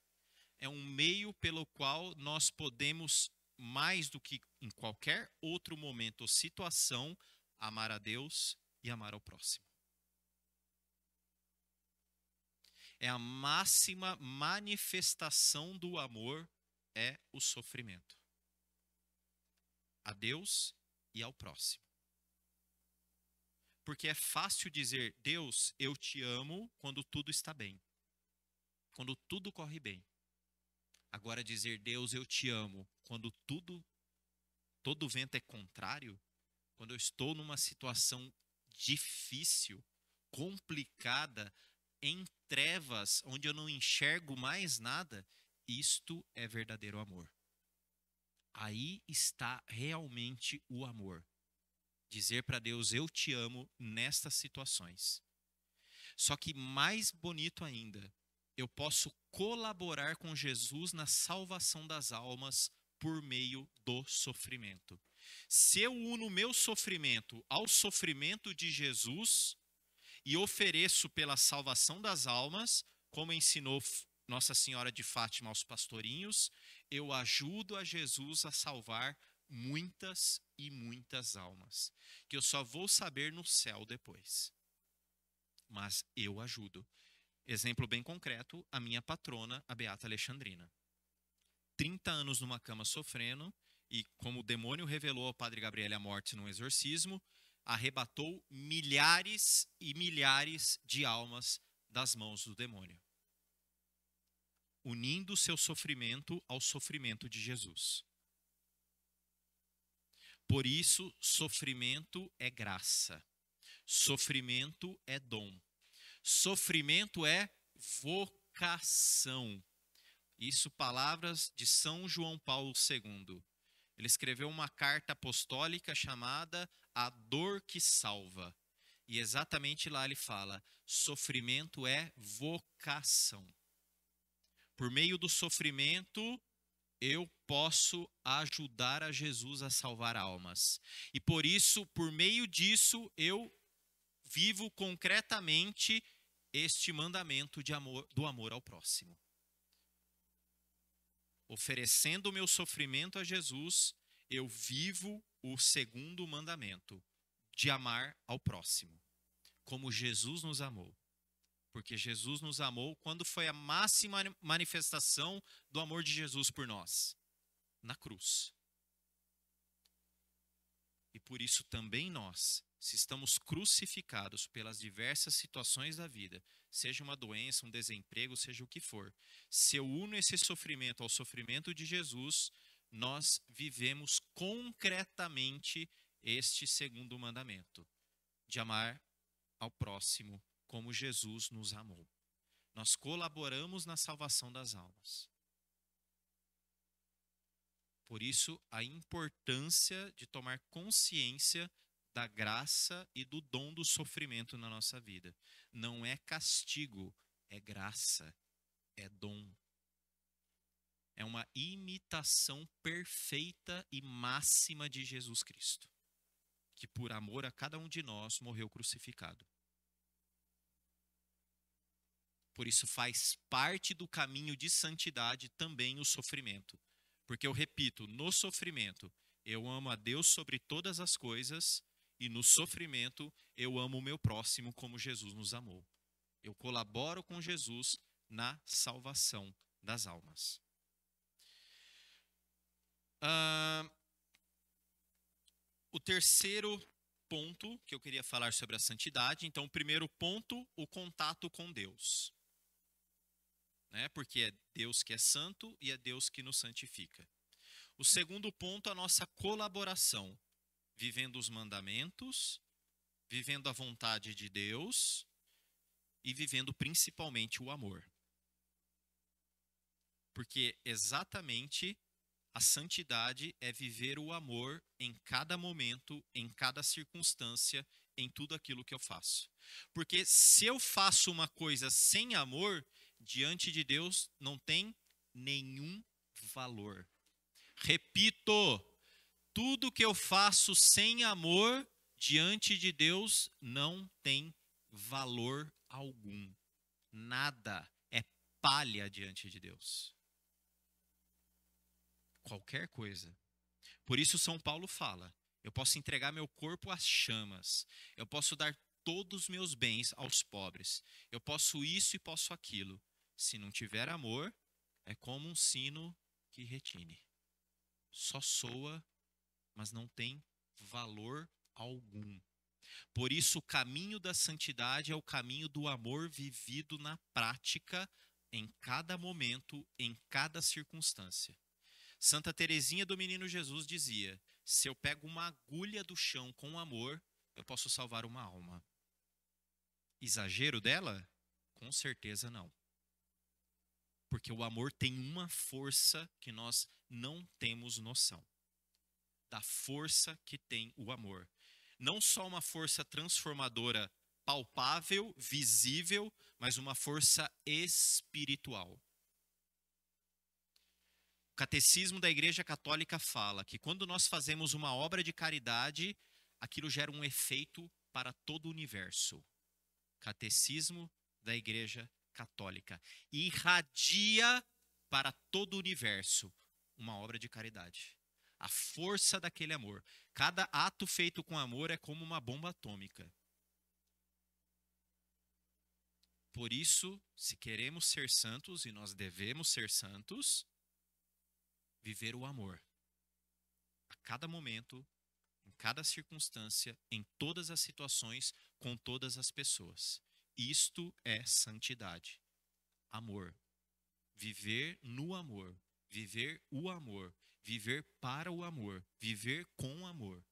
é um meio pelo qual nós podemos, mais do que em qualquer outro momento ou situação, amar a Deus e amar ao próximo. É a máxima manifestação do amor, é o sofrimento. A Deus e ao próximo. Porque é fácil dizer, Deus, eu te amo, quando tudo está bem. Quando tudo corre bem. Agora dizer, Deus, eu te amo, quando todo vento é contrário, quando eu estou numa situação difícil, complicada, em trevas, onde eu não enxergo mais nada, isto é verdadeiro amor. Aí está realmente o amor. Dizer para Deus, eu te amo nestas situações. Só que mais bonito ainda, eu posso colaborar com Jesus na salvação das almas por meio do sofrimento. Se eu uno meu sofrimento ao sofrimento de Jesus e ofereço pela salvação das almas, como ensinou Nossa Senhora de Fátima aos pastorinhos, eu ajudo a Jesus a salvar muitas e muitas almas, que eu só vou saber no céu depois. Mas eu ajudo. Exemplo bem concreto, a minha patrona, a Beata Alexandrina. 30 anos numa cama sofrendo, e como o demônio revelou ao padre Gabriele a morte num exorcismo, arrebatou milhares e milhares de almas das mãos do demônio, unindo seu sofrimento ao sofrimento de Jesus. Por isso, sofrimento é graça, sofrimento é dom, sofrimento é vocação. Isso, palavras de São João Paulo II. Ele escreveu uma carta apostólica chamada A Dor que Salva. E exatamente lá ele fala, sofrimento é vocação. Por meio do sofrimento, eu posso ajudar a Jesus a salvar almas. E por isso, por meio disso, eu vivo concretamente este mandamento de amor, do amor ao próximo. Oferecendo o meu sofrimento a Jesus, eu vivo o segundo mandamento, de amar ao próximo, como Jesus nos amou. Porque Jesus nos amou quando foi a máxima manifestação do amor de Jesus por nós? Na cruz. E por isso também nós, se estamos crucificados pelas diversas situações da vida, seja uma doença, um desemprego, seja o que for, se eu uno esse sofrimento ao sofrimento de Jesus, nós vivemos concretamente este segundo mandamento, de amar ao próximo como Jesus nos amou. Nós colaboramos na salvação das almas. Por isso, a importância de tomar consciência da graça e do dom do sofrimento na nossa vida. Não é castigo, é graça, é dom. É uma imitação perfeita e máxima de Jesus Cristo, que por amor a cada um de nós morreu crucificado. Por isso faz parte do caminho de santidade também o sofrimento. Porque eu repito, no sofrimento eu amo a Deus sobre todas as coisas e no sofrimento eu amo o meu próximo como Jesus nos amou. Eu colaboro com Jesus na salvação das almas. O terceiro ponto que eu queria falar sobre a santidade. Então, o primeiro ponto, o contato com Deus. Né? Porque é Deus que é santo e é Deus que nos santifica. O segundo ponto, a nossa colaboração, vivendo os mandamentos, vivendo a vontade de Deus e vivendo principalmente o amor. Porque exatamente a santidade é viver o amor em cada momento, em cada circunstância, em tudo aquilo que eu faço. Porque se eu faço uma coisa sem amor, diante de Deus não tem nenhum valor. Repito, tudo que eu faço sem amor, diante de Deus não tem valor algum. Nada é palha diante de Deus. Qualquer coisa. Por isso São Paulo fala, eu posso entregar meu corpo às chamas, eu posso dar todos os meus bens aos pobres, eu posso isso e posso aquilo. Se não tiver amor, é como um sino que retine. Só soa, mas não tem valor algum. Por isso o caminho da santidade é o caminho do amor vivido na prática, em cada momento, em cada circunstância. Santa Teresinha do Menino Jesus dizia, se eu pego uma agulha do chão com amor, eu posso salvar uma alma. Exagero dela? Com certeza não. Porque o amor tem uma força que nós não temos noção. Da força que tem o amor. Não só uma força transformadora palpável, visível, mas uma força espiritual. O Catecismo da Igreja Católica fala que quando nós fazemos uma obra de caridade, aquilo gera um efeito para todo o universo. Catecismo da Igreja Católica. Irradia para todo o universo uma obra de caridade. A força daquele amor. Cada ato feito com amor é como uma bomba atômica. Por isso, se queremos ser santos, e nós devemos ser santos, viver o amor. A cada momento, em cada circunstância, em todas as situações, com todas as pessoas. Isto é santidade. Amor. Viver no amor. Viver o amor. Viver para o amor. Viver com amor.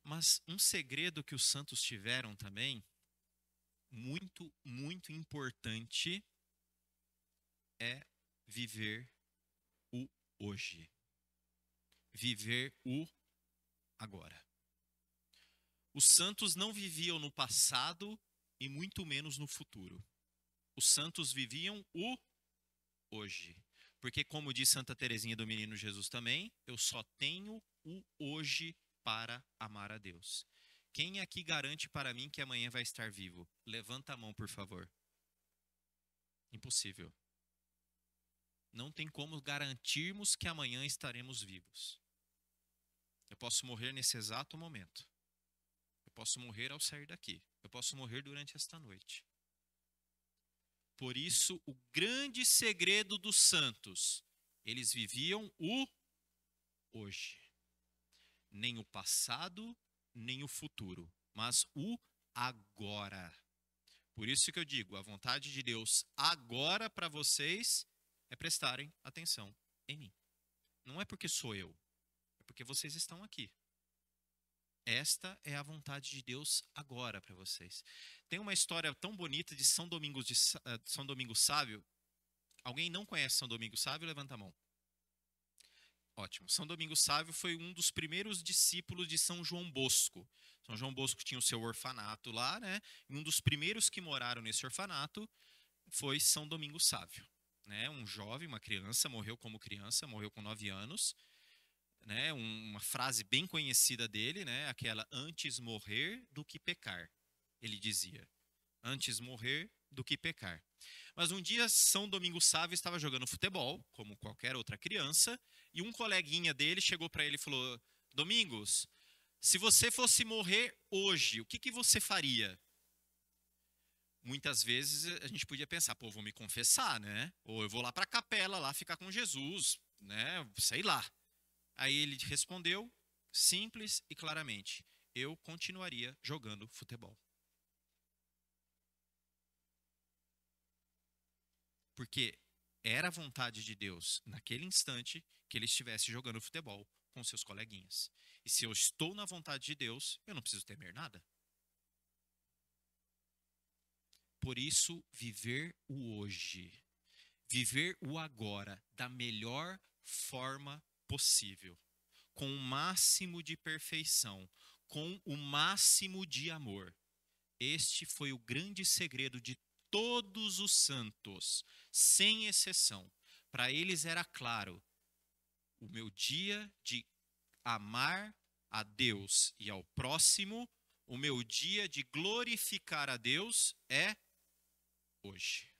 Mas um segredo que os santos tiveram também, muito, muito importante, é viver o hoje. Viver o agora. Os santos não viviam no passado e muito menos no futuro. Os santos viviam o hoje. Porque, como diz Santa Teresinha do Menino Jesus também, eu só tenho o hoje para amar a Deus. Quem aqui garante para mim que amanhã vai estar vivo? Levanta a mão, por favor. Impossível. Não tem como garantirmos que amanhã estaremos vivos. Eu posso morrer nesse exato momento. Eu posso morrer ao sair daqui. Eu posso morrer durante esta noite. Por isso, o grande segredo dos santos, eles viviam o hoje. Nem o passado, nem o futuro, mas o agora. Por isso que eu digo, a vontade de Deus agora para vocês é prestarem atenção em mim. Não é porque sou eu, é porque vocês estão aqui. Esta é a vontade de Deus agora para vocês. Tem uma história tão bonita de São Domingos Sábio. Alguém não conhece São Domingos Sábio? Levanta a mão. Ótimo. São Domingos Sábio foi um dos primeiros discípulos de São João Bosco. São João Bosco tinha o seu orfanato lá, né? E um dos primeiros que moraram nesse orfanato, foi São Domingos Sávio, né? Um jovem, uma criança, morreu com 9 anos, né? Uma frase bem conhecida dele, né? Aquela antes morrer do que pecar, ele dizia. Antes morrer do que pecar. Mas um dia São Domingos Sávio estava jogando futebol, como qualquer outra criança, e um coleguinha dele chegou para ele e falou: Domingos, se você fosse morrer hoje, o que que você faria? Muitas vezes a gente podia pensar, pô, vou me confessar, né? Ou eu vou lá para a capela, lá ficar com Jesus, né? Sei lá. Aí ele respondeu, simples e claramente: eu continuaria jogando futebol. Porque era a vontade de Deus, naquele instante, que ele estivesse jogando futebol com seus coleguinhas. E se eu estou na vontade de Deus, eu não preciso temer nada. Por isso, viver o hoje, viver o agora da melhor forma possível, com o máximo de perfeição, com o máximo de amor. Este foi o grande segredo de todos os santos, sem exceção. Para eles era claro: o meu dia de amar a Deus e ao próximo, o meu dia de glorificar a Deus é hoje.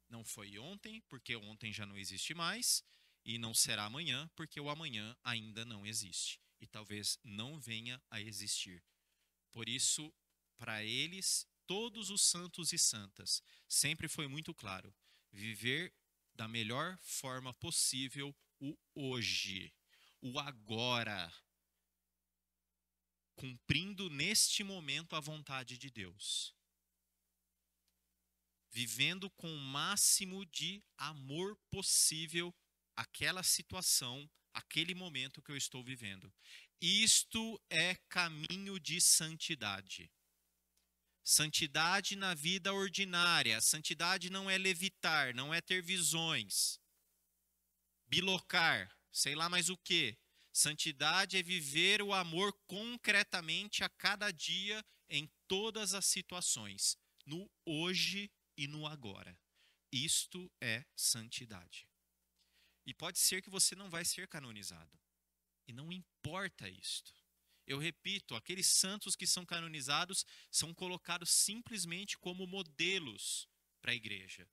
Não foi ontem, porque ontem já não existe mais, e não será amanhã, porque o amanhã ainda não existe e talvez não venha a existir. Por isso, para eles, todos os santos e santas, sempre foi muito claro: viver da melhor forma possível o hoje, o agora, cumprindo neste momento a vontade de Deus, vivendo com o máximo de amor possível aquela situação, aquele momento que eu estou vivendo. Isto é caminho de santidade. Santidade na vida ordinária. Santidade não é levitar, não é ter visões, bilocar, sei lá mais o quê. Santidade é viver o amor concretamente a cada dia, em todas as situações, no hoje e no agora. Isto é santidade. E pode ser que você não vai ser canonizado. E não importa isto. Eu repito, aqueles santos que são canonizados são colocados simplesmente como modelos para a igreja.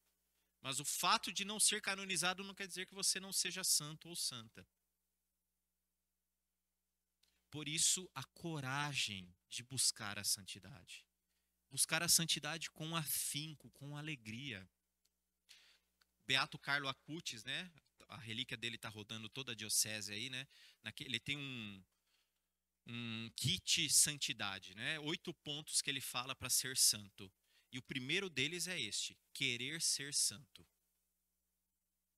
Mas o fato de não ser canonizado não quer dizer que você não seja santo ou santa. Por isso, a coragem de buscar a santidade. Buscar a santidade com afinco, com alegria. Beato Carlo Acutis, né? A relíquia dele está rodando toda a diocese aí, né? Ele tem um kit santidade, né? 8 pontos que ele fala para ser santo. E o primeiro deles é este: querer ser santo.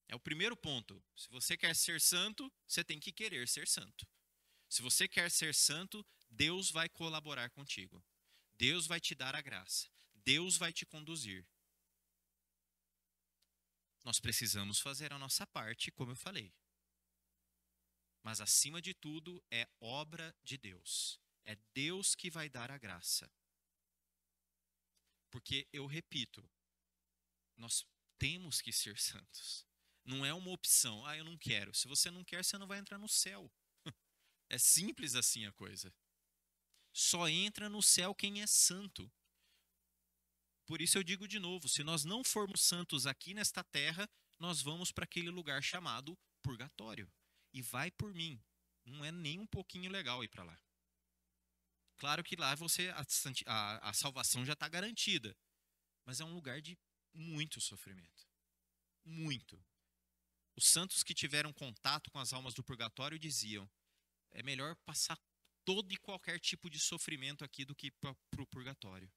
É o primeiro ponto. Se você quer ser santo, você tem que querer ser santo. Se você quer ser santo, Deus vai colaborar contigo. Deus vai te dar a graça. Deus vai te conduzir. Nós precisamos fazer a nossa parte, como eu falei. Mas, acima de tudo, é obra de Deus. É Deus que vai dar a graça. Porque, eu repito, nós temos que ser santos. Não é uma opção. Ah, eu não quero. Se você não quer, você não vai entrar no céu. É simples assim a coisa. Só entra no céu quem é santo. Por isso eu digo de novo, se nós não formos santos aqui nesta terra, nós vamos para aquele lugar chamado purgatório. E vai por mim. Não é nem um pouquinho legal ir para lá. Claro que lá a salvação já está garantida. Mas é um lugar de muito sofrimento. Muito. Os santos que tiveram contato com as almas do purgatório diziam: é melhor passar todo e qualquer tipo de sofrimento aqui do que para o purgatório.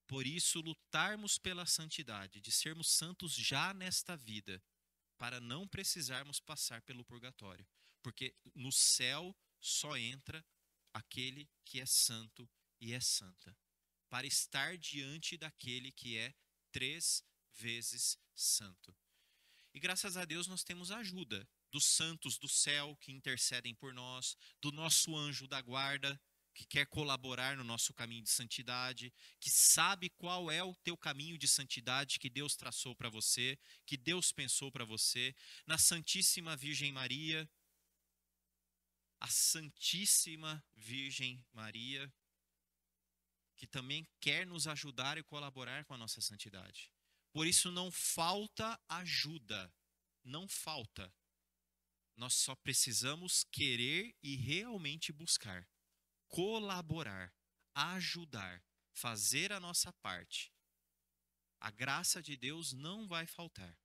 Por isso, lutarmos pela santidade, de sermos santos já nesta vida, para não precisarmos passar pelo purgatório. Porque no céu só entra aquele que é santo e é santa, para estar diante daquele que é 3 vezes santo. E graças a Deus nós temos a ajuda dos santos do céu que intercedem por nós, do nosso anjo da guarda, que quer colaborar no nosso caminho de santidade, que sabe qual é o teu caminho de santidade que Deus traçou para você, que Deus pensou para você, na Santíssima Virgem Maria, a Santíssima Virgem Maria, que também quer nos ajudar e colaborar com a nossa santidade. Por isso não falta ajuda, não falta. Nós só precisamos querer e realmente buscar, colaborar, ajudar, fazer a nossa parte. A graça de Deus não vai faltar.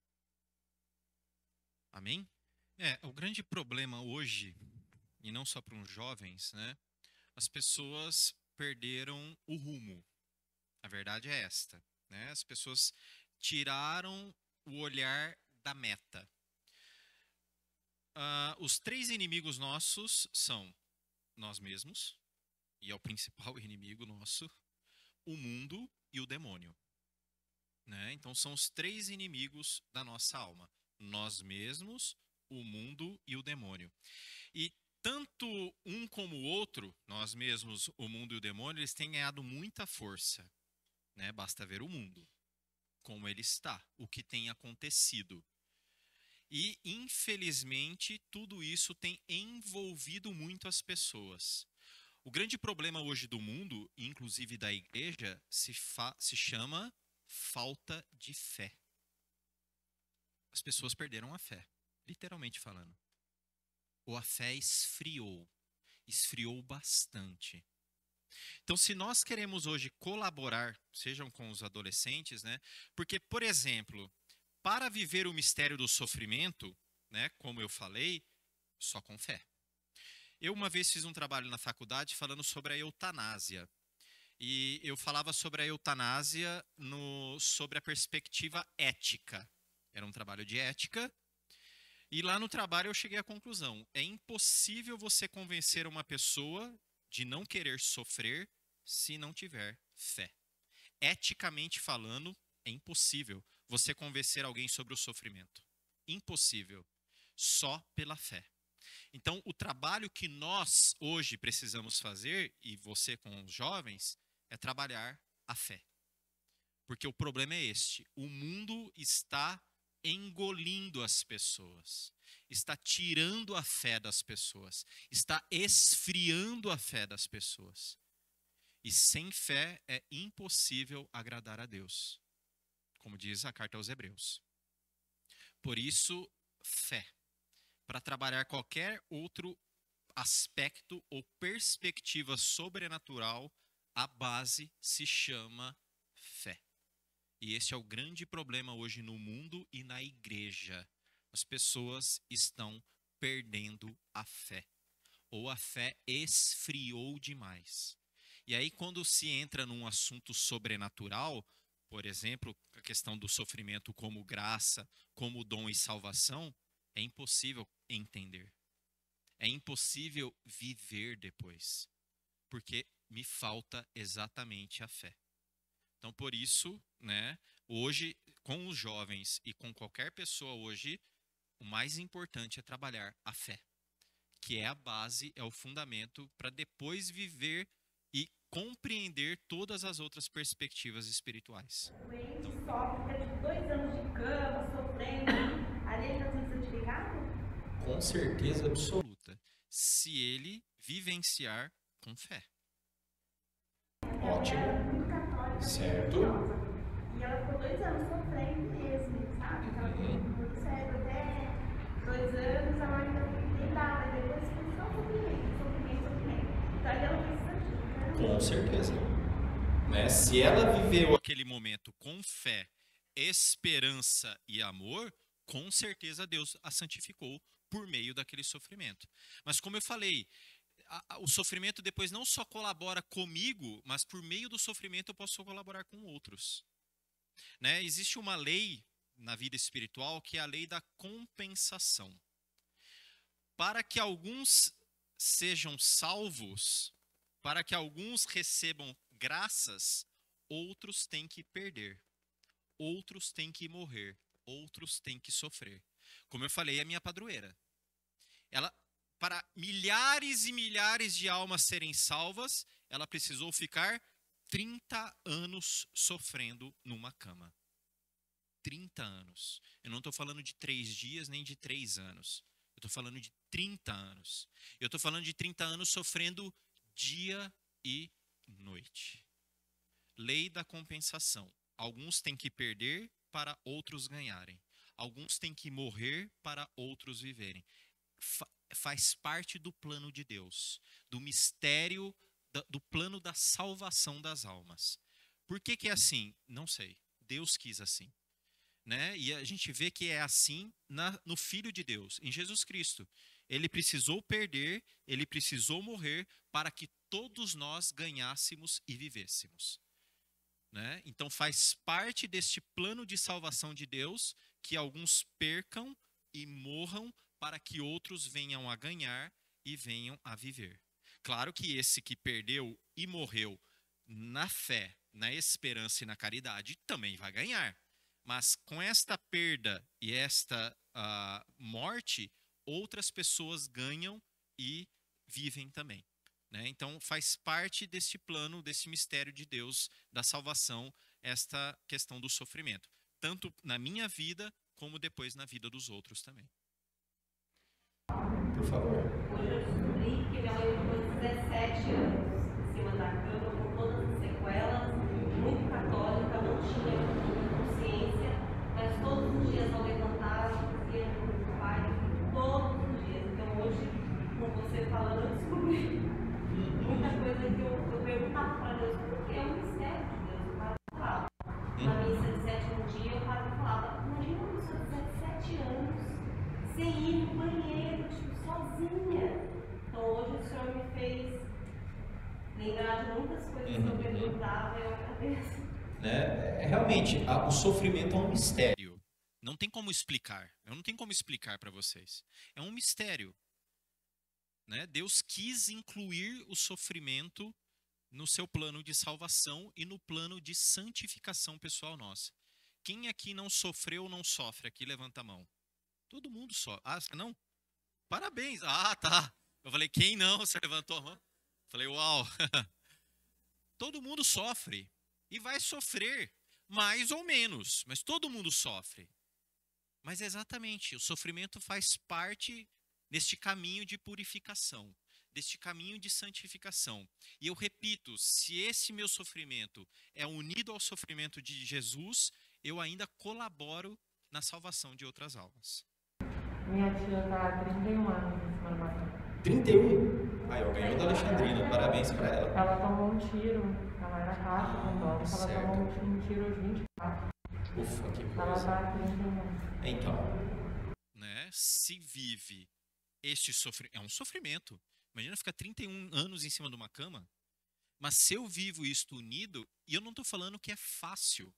Amém? O grande problema hoje, e não só para os jovens, né? As pessoas perderam o rumo. A verdade é esta, né? As pessoas tiraram o olhar da meta. Os 3 inimigos nossos são nós mesmos, e é o principal inimigo nosso, o mundo e o demônio. Né? Então são os 3 inimigos da nossa alma. Nós mesmos, o mundo e o demônio. E tanto um como o outro, nós mesmos, o mundo e o demônio, eles têm ganhado muita força. Né? Basta ver o mundo, como ele está, o que tem acontecido. E, infelizmente, tudo isso tem envolvido muito as pessoas. O grande problema hoje do mundo, inclusive da igreja, se chama falta de fé. As pessoas perderam a fé, literalmente falando. Ou a fé esfriou bastante. Então, se nós queremos hoje colaborar, sejam com os adolescentes, né? Porque, por exemplo, para viver o mistério do sofrimento, né, como eu falei, só com fé. Eu uma vez fiz um trabalho na faculdade falando sobre a eutanásia. E eu falava sobre a eutanásia sobre a perspectiva ética. Era um trabalho de ética. E lá no trabalho eu cheguei à conclusão: é impossível você convencer uma pessoa de não querer sofrer se não tiver fé. Eticamente falando, é impossível você convencer alguém sobre o sofrimento. Impossível. Só pela fé. Então, o trabalho que nós hoje precisamos fazer, e você com os jovens, é trabalhar a fé. Porque o problema é este: o mundo está engolindo as pessoas, está tirando a fé das pessoas, está esfriando a fé das pessoas. E sem fé é impossível agradar a Deus, como diz a carta aos Hebreus. Por isso, fé. Para trabalhar qualquer outro aspecto ou perspectiva sobrenatural, a base se chama fé. E esse é o grande problema hoje no mundo e na igreja. As pessoas estão perdendo a fé. Ou a fé esfriou demais. E aí, quando se entra num assunto sobrenatural, por exemplo, a questão do sofrimento como graça, como dom e salvação, é impossível entender. É impossível viver depois. Porque me falta exatamente a fé. Então, por isso, né, hoje, com os jovens e com qualquer pessoa hoje, o mais importante é trabalhar a fé, que é a base, é o fundamento para depois viver e compreender todas as outras perspectivas espirituais. O doente sofre, fica de 2 anos de cama, sofrendo, ali ele está sendo santificado? Com certeza absoluta, se ele vivenciar com fé. Ótimo. Ela era muito católica, Certo. E ela ficou 2 anos sofrendo mesmo, sabe? Ela ficou muito sério, até 2 anos ela ainda lidava, e depois foi só sofrimento. Então aí ela foi santificada. Com certeza. Né? Se ela viveu aquele momento com fé, esperança e amor, com certeza Deus a santificou por meio daquele sofrimento. Mas como eu falei, o sofrimento depois não só colabora comigo, mas por meio do sofrimento eu posso colaborar com outros. Né? Existe uma lei na vida espiritual que é a lei da compensação. Para que alguns sejam salvos, para que alguns recebam graças, outros têm que perder, outros têm que morrer, outros têm que sofrer. Como eu falei, a minha padroeira, ela para milhares e milhares de almas serem salvas, ela precisou ficar 30 anos sofrendo numa cama. 30 anos. Eu não estou falando de 3 dias nem de 3 anos. Eu estou falando de 30 anos. Eu estou falando de 30 anos sofrendo dia e noite. Lei da compensação. Alguns têm que perder para outros ganharem. Alguns têm que morrer para outros viverem. Faz parte do plano de Deus, do mistério, do plano da salvação das almas. Por que é assim? Não sei. Deus quis assim. Né? E a gente vê que é assim no Filho de Deus, em Jesus Cristo. Ele precisou perder, ele precisou morrer para que todos nós ganhássemos e vivêssemos. Né? Então faz parte deste plano de salvação de Deus que alguns percam e morram para que outros venham a ganhar e venham a viver. Claro que esse que perdeu e morreu na fé, na esperança e na caridade também vai ganhar. Mas com esta perda e esta morte, outras pessoas ganham e vivem também. Né? Então faz parte deste plano, desse mistério de Deus, da salvação, esta questão do sofrimento. Tanto na minha vida, como depois na vida dos outros também. Por favor. Hoje eu descobri que minha mãe ficou 17 anos em cima da cama, com todas as sequelas, muito católica, não tinha consciência, mas todos os dias ao levantar, eu fazia com o pai, todos os dias. Então hoje, com você falando, eu descobri muita coisa que eu perguntava para Deus, porque é um mistério de Deus, eu falava. Na missa de 7º dia, o padre falava, imagina uma pessoa de 17 anos, sem ir no banheiro, sozinha. Então hoje o Senhor me fez lembrar de muitas coisas que eu perguntava e eu agradeço. Né? Realmente, o sofrimento é um mistério. Não tem como explicar. Eu não tenho como explicar para vocês. É um mistério. Né? Deus quis incluir o sofrimento no seu plano de salvação e no plano de santificação pessoal nossa. Quem aqui não sofreu ou não sofre? Aqui levanta a mão. Todo mundo sofre. Ah, não? Parabéns. Ah, tá. Eu falei, quem não? Você levantou a mão? Falei, uau. Todo mundo sofre. E vai sofrer. Mais ou menos. Mas todo mundo sofre. Mas exatamente, o sofrimento faz parte deste caminho de purificação. Deste caminho de santificação. E eu repito, se esse meu sofrimento é unido ao sofrimento de Jesus, eu ainda colaboro na salvação de outras almas. Minha tia está há 31 anos em cima do macacão. 31? Aí, eu ganhou da Alexandrina, parabéns pra ela. Ela tomou um tiro, ela era caixa com dó, ela tomou um tiro aos 24. Ufa, que coisa. Ela está há 31 anos. Então. Né? Se vive este sofrimento, é um sofrimento. Imagina ficar 31 anos em cima de uma cama. Mas se eu vivo isto unido, e eu não estou falando que é fácil.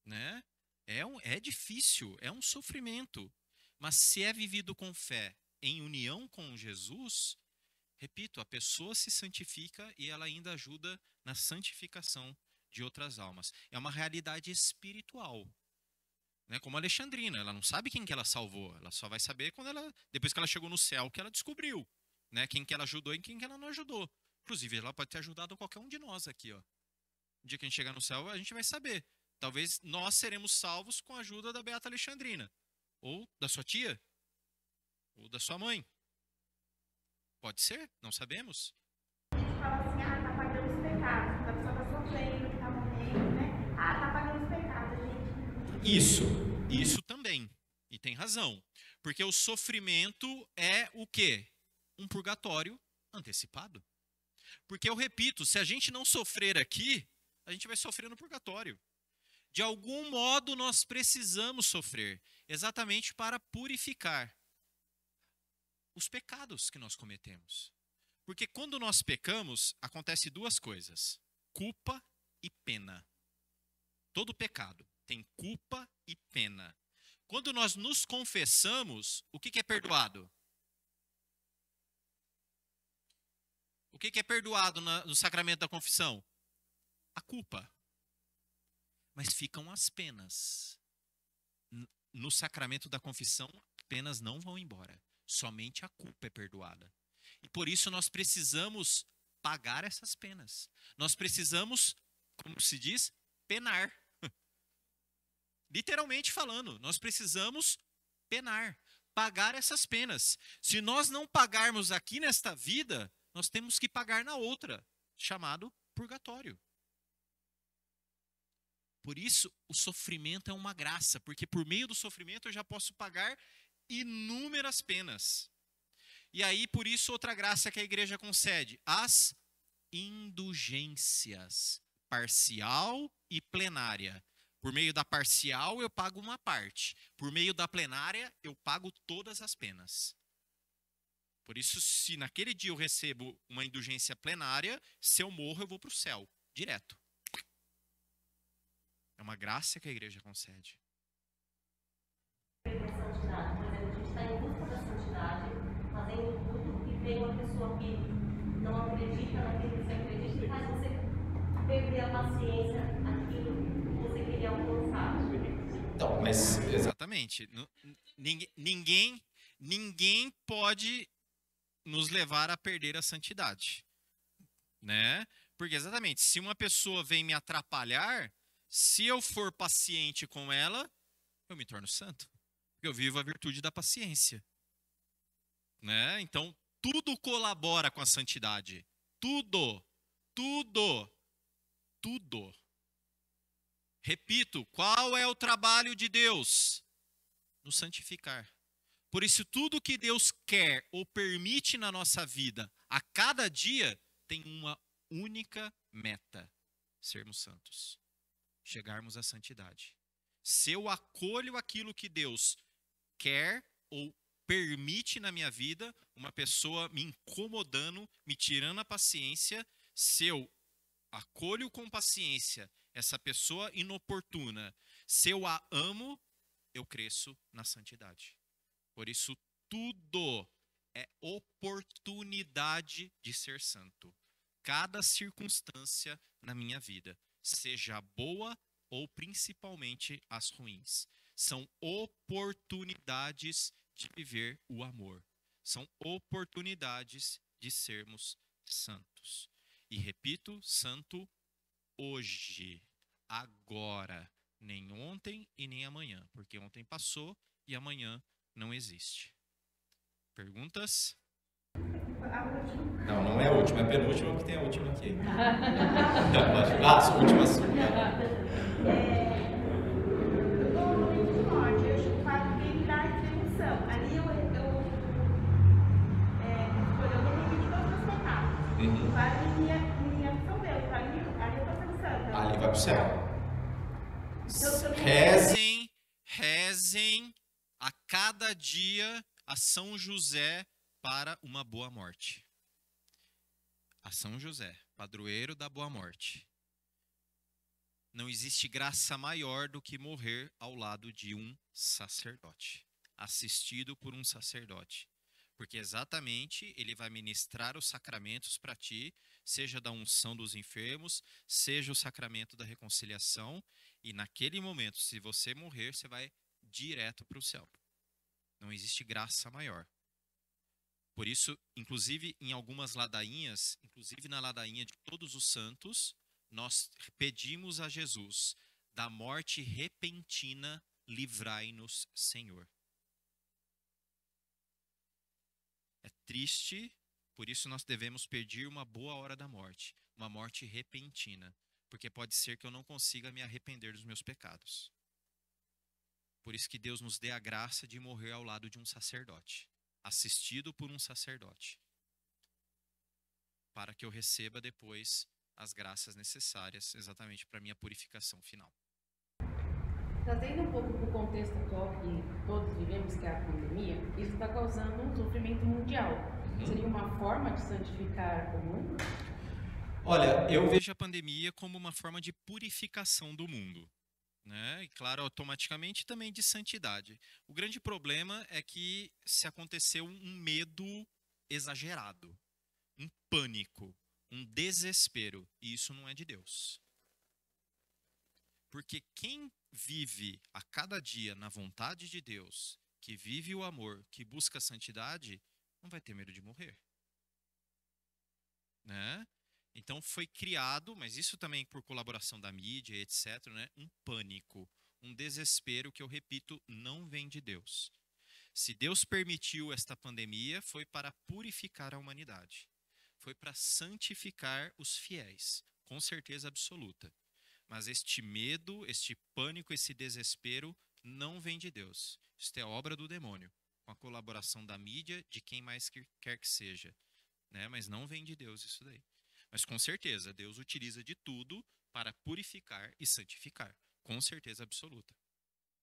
Né? É difícil, é um sofrimento. Mas se é vivido com fé, em união com Jesus, repito, a pessoa se santifica e ela ainda ajuda na santificação de outras almas. É uma realidade espiritual. Né? Como a Alexandrina, ela não sabe quem que ela salvou, ela só vai saber depois que ela chegou no céu, que ela descobriu. Né? Quem que ela ajudou e quem que ela não ajudou. Inclusive, ela pode ter ajudado qualquer um de nós aqui. Ó. No dia que a gente chegar no céu, a gente vai saber. Talvez nós seremos salvos com a ajuda da Beata Alexandrina. Ou da sua tia. Ou da sua mãe. Pode ser, não sabemos. A gente fala assim, tá pagando os pecados. A pessoa tá sofrendo, tá morrendo, né? Tá pagando os pecados, gente. Isso também. E tem razão. Porque o sofrimento é o quê? Um purgatório antecipado. Porque eu repito, se a gente não sofrer aqui, a gente vai sofrer no purgatório. De algum modo nós precisamos sofrer, exatamente para purificar os pecados que nós cometemos. Porque quando nós pecamos, acontece duas coisas: culpa e pena. Todo pecado tem culpa e pena. Quando nós nos confessamos, o que é perdoado? O que é perdoado no sacramento da confissão? A culpa. Mas ficam as penas. No sacramento da confissão, penas não vão embora. Somente a culpa é perdoada. E por isso nós precisamos pagar essas penas. Nós precisamos, como se diz, penar. Literalmente falando, nós precisamos penar, pagar essas penas. Se nós não pagarmos aqui nesta vida, nós temos que pagar na outra, chamado purgatório. Por isso, o sofrimento é uma graça, porque por meio do sofrimento eu já posso pagar inúmeras penas. E aí, por isso, outra graça que a igreja concede, as indulgências, parcial e plenária. Por meio da parcial, eu pago uma parte. Por meio da plenária, eu pago todas as penas. Por isso, se naquele dia eu recebo uma indulgência plenária, se eu morro, eu vou para o céu, direto. É uma graça que a igreja concede. Santidade, por exemplo, a gente está em busca da santidade, fazendo tudo, e vem uma pessoa que não acredita naquilo que você acredita e faz você perder a paciência naquilo que você queria alcançar. Então, mas Exatamente. Ninguém pode nos levar a perder a santidade, né? Porque exatamente, se uma pessoa vem me atrapalhar, se eu for paciente com ela, eu me torno santo. Porque eu vivo a virtude da paciência, né? Então, tudo colabora com a santidade. Tudo. Repito, qual é o trabalho de Deus? Nos santificar. Por isso, tudo que Deus quer ou permite na nossa vida, a cada dia, tem uma única meta: sermos santos. Chegarmos à santidade. Se eu acolho aquilo que Deus quer ou permite na minha vida, uma pessoa me incomodando, me tirando a paciência, se eu acolho com paciência essa pessoa inoportuna, se eu a amo, eu cresço na santidade. Por isso, tudo é oportunidade de ser santo. Cada circunstância na minha vida, seja boa ou principalmente as ruins, são oportunidades de viver o amor. São oportunidades de sermos santos. E repito, santo hoje, agora, nem ontem e nem amanhã, porque ontem passou e amanhã não existe. Perguntas? não, não é a última, é a penúltima que tem a última aqui. As últimas. Eu estou no livro de morte, eu falo que ele dá a execução. Ali eu remedi todos os pecados. Claro que me absolveu, tá? Ali eu estou sendo santa. Ali vai pro céu. Rezem a cada dia a São José para uma boa morte. A São José, padroeiro da boa morte. Não existe graça maior do que morrer ao lado de um sacerdote, assistido por um sacerdote. Porque exatamente ele vai ministrar os sacramentos para ti, seja da unção dos enfermos, seja o sacramento da reconciliação, e naquele momento, se você morrer, você vai direto para o céu. Não existe graça maior. Por isso, inclusive em algumas ladainhas, inclusive na ladainha de todos os santos, nós pedimos a Jesus: da morte repentina, livrai-nos, Senhor. É triste, por isso nós devemos pedir uma boa hora da morte, uma morte repentina, porque pode ser que eu não consiga me arrepender dos meus pecados. Por isso que Deus nos dê a graça de morrer ao lado de um sacerdote, assistido por um sacerdote, para que eu receba depois as graças necessárias exatamente para a minha purificação final. Trazendo um pouco para o contexto atual que todos vivemos, que é a pandemia, isso está causando um sofrimento mundial. Seria uma forma de santificar o mundo? Olha, Eu vejo a pandemia como uma forma de purificação do mundo, né? E claro, automaticamente também de santidade. O grande problema é que se aconteceu um medo exagerado, um pânico, um desespero, e isso não é de Deus. Porque quem vive a cada dia na vontade de Deus que vive o amor, que busca a santidade, não vai ter medo de morrer. Né? Então foi criado, mas isso também por colaboração da mídia, etc., né? Um pânico, um desespero que, eu repito, não vem de Deus. Se Deus permitiu esta pandemia, foi para purificar a humanidade. Foi para santificar os fiéis, com certeza absoluta. Mas este medo, este pânico, esse desespero não vem de Deus. Isto é obra do demônio, com a colaboração da mídia, de quem mais quer que seja. Né? Mas não vem de Deus isso daí. Mas com certeza, Deus utiliza de tudo para purificar e santificar. Com certeza absoluta.